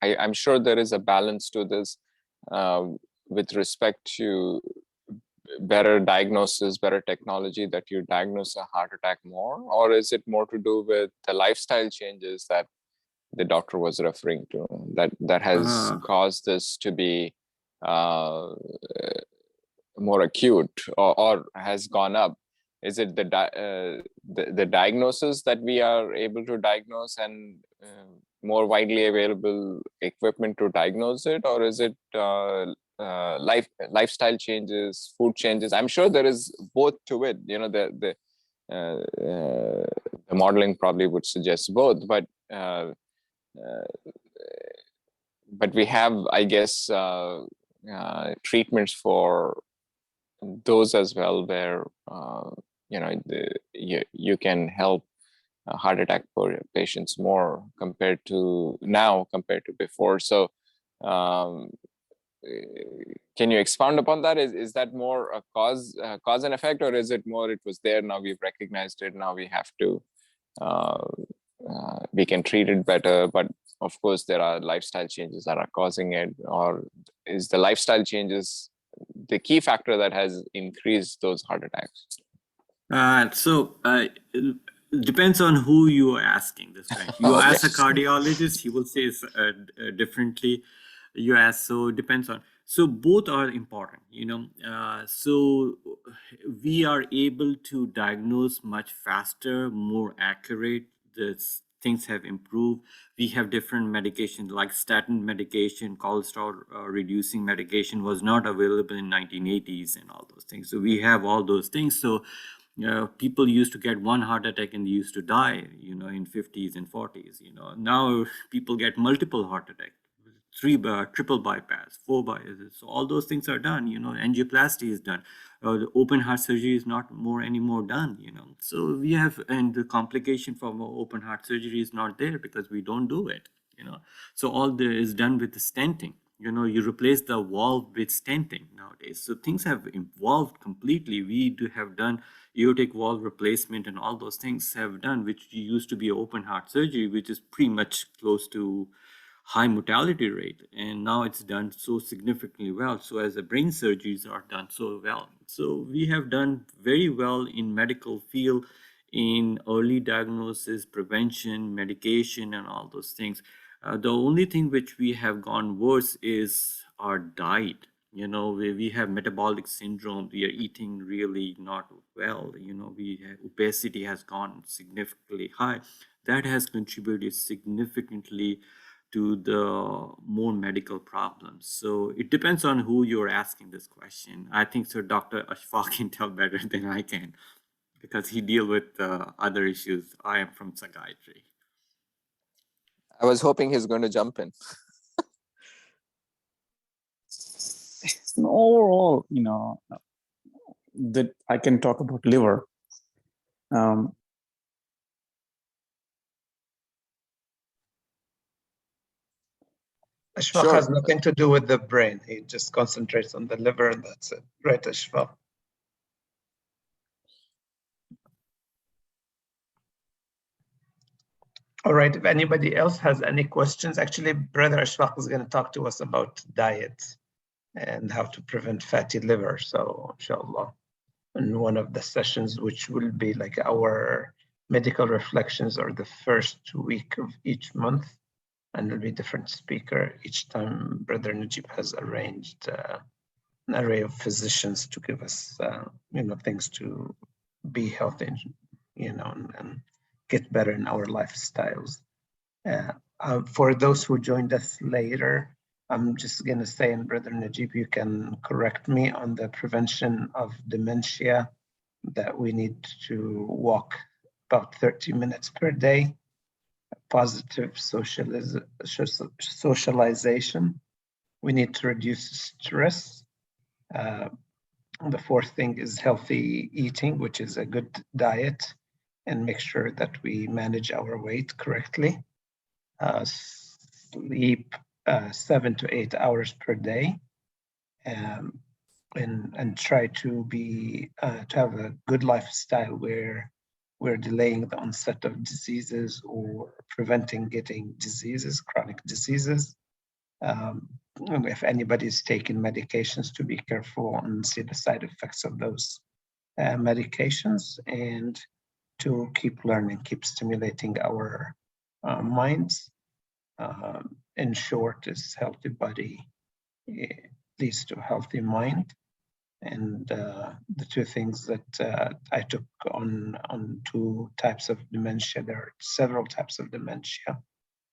G: I'm sure there is a balance to this with respect to better diagnosis, better technology, that you diagnose a heart attack more, or is it more to do with the lifestyle changes that the doctor was referring to that has caused this to be more acute or has gone up? Is it the diagnosis that we are able to diagnose and more widely available equipment to diagnose it, or is it lifestyle changes, food changes? I'm sure there is both to it. The modeling probably would suggest both, but we have, I guess, treatments for those as well, where you can help heart attack patients more compared to before. So can you expound upon that? Is that more a cause and effect, or is it more it was there, now we've recognized it, now we have to we can treat it better, but of course there are lifestyle changes that are causing it? Or is the lifestyle changes the key factor that has increased those heart attacks?
B: It depends on who you are asking this question. You
G: Okay.
B: ask a cardiologist, he will say it's differently. You ask, so it depends on. So both are important, so we are able to diagnose much faster, more accurate. Things have improved. We have different medications like statin medication, cholesterol reducing medication was not available in 1980s and all those things. So we have all those things. So people used to get one heart attack and they used to die, in 50s and 40s. Now people get multiple heart attacks, triple bypass, 4 bypass. So all those things are done. Angioplasty is done. The open heart surgery is not anymore done. So we have, and the complication from open heart surgery is not there because we don't do it. So all there is done with the stenting. You replace the valve with stenting nowadays. So things have evolved completely. We have done aortic valve replacement and all those things have done, which used to be open heart surgery, which is pretty much close to high mortality rate. And now it's done so significantly well. So as the brain surgeries are done so well. So we have done very well in medical field in early diagnosis, prevention, medication, and all those things. The only thing which we have gone worse is our diet. We have metabolic syndrome. We are eating really not well. Obesity has gone significantly high. That has contributed significantly to the more medical problems. So it depends on who you're asking this question. I think so Dr. Ashfaq can tell better than I can because he deals with other issues. I am from psychiatry.
G: I was hoping he's going to jump in.
E: Overall, that I can talk about liver.
A: Ashfaq
G: Sure.
A: has nothing to do with the brain. He just concentrates on the liver and that's it. Right, Ashfaq? All right, if anybody else has any questions, actually, Brother Ashfaq is going to talk to us about diet and how to prevent fatty liver. So, inshallah, in one of the sessions, which will be like our medical reflections or the first week of each month, and there'll be a different speaker each time. Brother Najeeb has arranged an array of physicians to give us, things to be healthy, and get better in our lifestyles. For those who joined us later, I'm just going to say, and Brother Najeeb, you can correct me on the prevention of dementia, that we need to walk about 30 minutes per day, positive socialization. We need to reduce stress. The fourth thing is healthy eating, which is a good diet, and make sure that we manage our weight correctly. Sleep 7 to 8 hours per day, and try to have a good lifestyle where we're delaying the onset of diseases or preventing getting diseases, chronic diseases. If anybody's taking medications, to be careful and see the side effects of those medications, and to keep learning, keep stimulating our minds. In short, is healthy body leads to a healthy mind. And the two things that I took on two types of dementia, there are several types of dementia,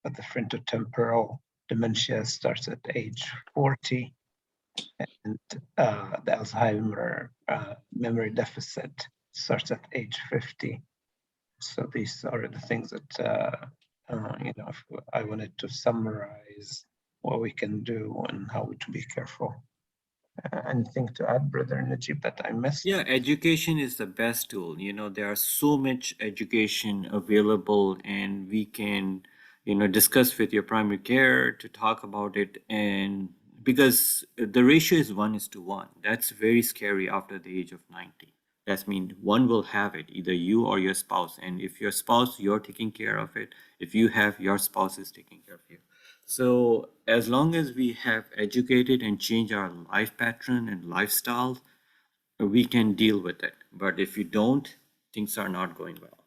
A: but the frontotemporal dementia starts at age 40, and the Alzheimer memory deficit starts at age 50. So these are the things that, if I wanted to summarize what we can do and how to be careful. Anything to add, Brother Najeeb, that I missed?
B: Yeah, education is the best tool. There are so much education available, and we can, discuss with your primary care to talk about it. And because the ratio is 1:1, that's very scary after the age of 90. That means one will have it, either you or your spouse. And if your spouse, you're taking care of it. If you have, your spouse is taking care of you. So as long as we have educated and changed our life pattern and lifestyle, we can deal with it. But if you don't, things are not going well.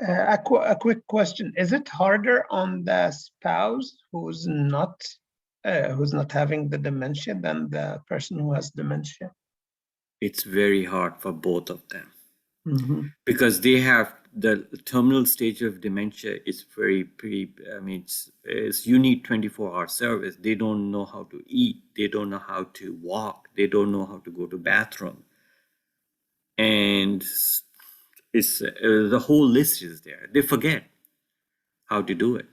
A: A quick question: is it harder on the spouse who's not having the dementia than the person who has dementia?
B: It's very hard for both of them
A: Mm-hmm.
B: because they have the terminal stage of dementia is it's you need 24-hour service. They don't know how to eat. They don't know how to walk. They don't know how to go to bathroom. And it's the whole list is there. They forget how to do it.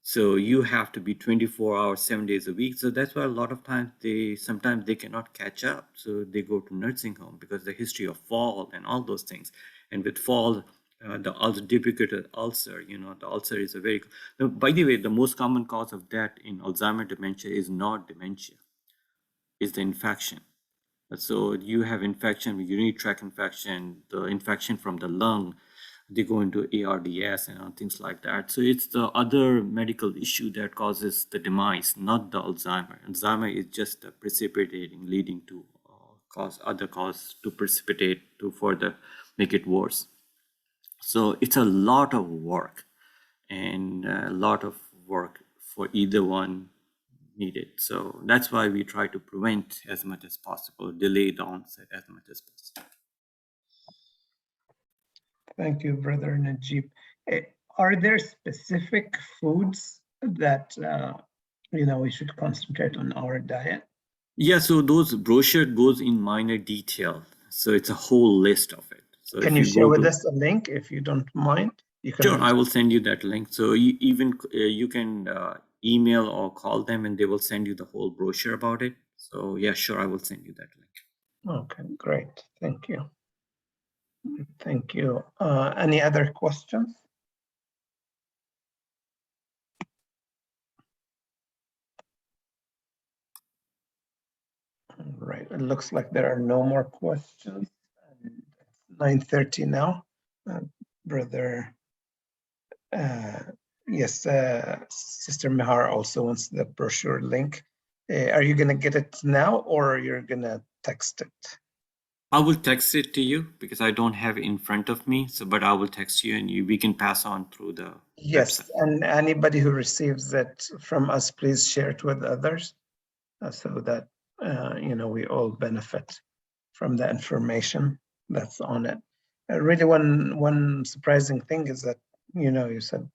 B: So you have to be 24 hours, 7 days a week. So that's why a lot of times sometimes they cannot catch up. So they go to nursing home because the history of fall and all those things. And with fall, the deprecated ulcer, the ulcer is a very, by the way, the most common cause of death in Alzheimer's dementia is not dementia, is the infection. So you have infection, urinary tract infection, the infection from the lung, they go into ARDS and things like that. So it's the other medical issue that causes the demise, not the Alzheimer. Alzheimer is just a precipitating, leading to other cause to precipitate to further make it worse. So it's a lot of work, and a lot of work for either one needed. So that's why we try to prevent as much as possible, delay the onset as much as possible.
A: Thank you, Brother Najeeb. Are there specific foods that we should concentrate on our diet?
B: Yeah, so those brochure goes in minor detail. So it's a whole list of it. So
A: can you share with us a link if you don't mind?
B: Sure, I will send you that link. So you can email or call them, and they will send you the whole brochure about it. So yeah, sure, I will send you that link.
A: Okay, great. Thank you. Thank you. Any other questions? All right, it looks like there are no more questions. It's 9:30 now. Brother, yes, Sister Mihar also wants the brochure link. Are you gonna get it now or you're gonna text it?
B: I will text it to you because I don't have it in front of me. So, but I will text you, and we can pass on through the
A: yes
B: website.
A: And anybody who receives it from us, please share it with others so that we all benefit from the information that's on it. Really, one surprising thing is that you said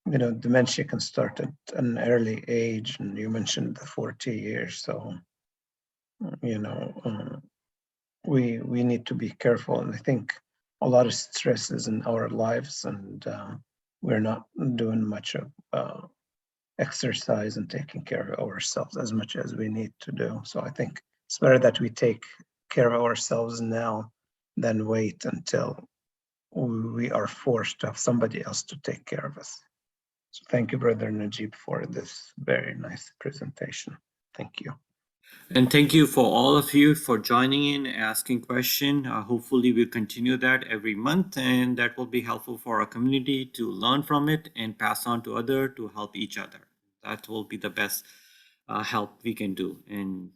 A: dementia can start at an early age, and you mentioned the 40 years. So we need to be careful, and I think a lot of stress is in our lives, and we're not doing much of exercise and taking care of ourselves as much as we need to do. So I think it's better that we take care of ourselves now than wait until we are forced to have somebody else to take care of us. So thank you, Brother Najeeb, for this very nice presentation. Thank you.
B: And thank you for all of you for joining in, asking questions. Hopefully we'll continue that every month, and that will be helpful for our community to learn from it and pass on to others to help each other. That will be the best help we can do, and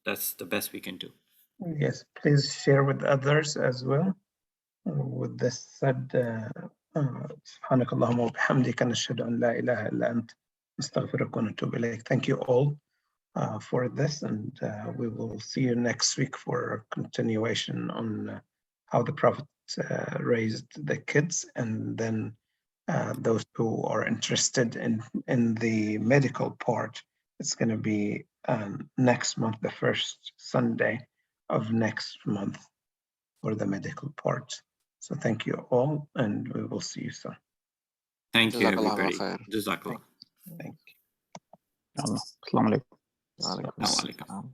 B: that's the best we can do.
A: Yes, please share with others as well. With this said, سبحانك اللهم وبحمدك نشهد أن لا إله إلا أنت نستغفرك ونتوب إليك. Thank you all for this, and we will see you next week for a continuation on how the Prophet raised the kids, and then those who are interested in the medical part, it's going to be next month, the first Sunday of next month for the medical part. So thank you all, and we will see you soon.
B: Thank you,
G: Jazakallah
B: everybody.
G: khair.
B: Jazakallah.
A: Thank you.
E: Assalamu alaikum.
G: Walaikum
B: Assalamu alaikum.
G: assalam.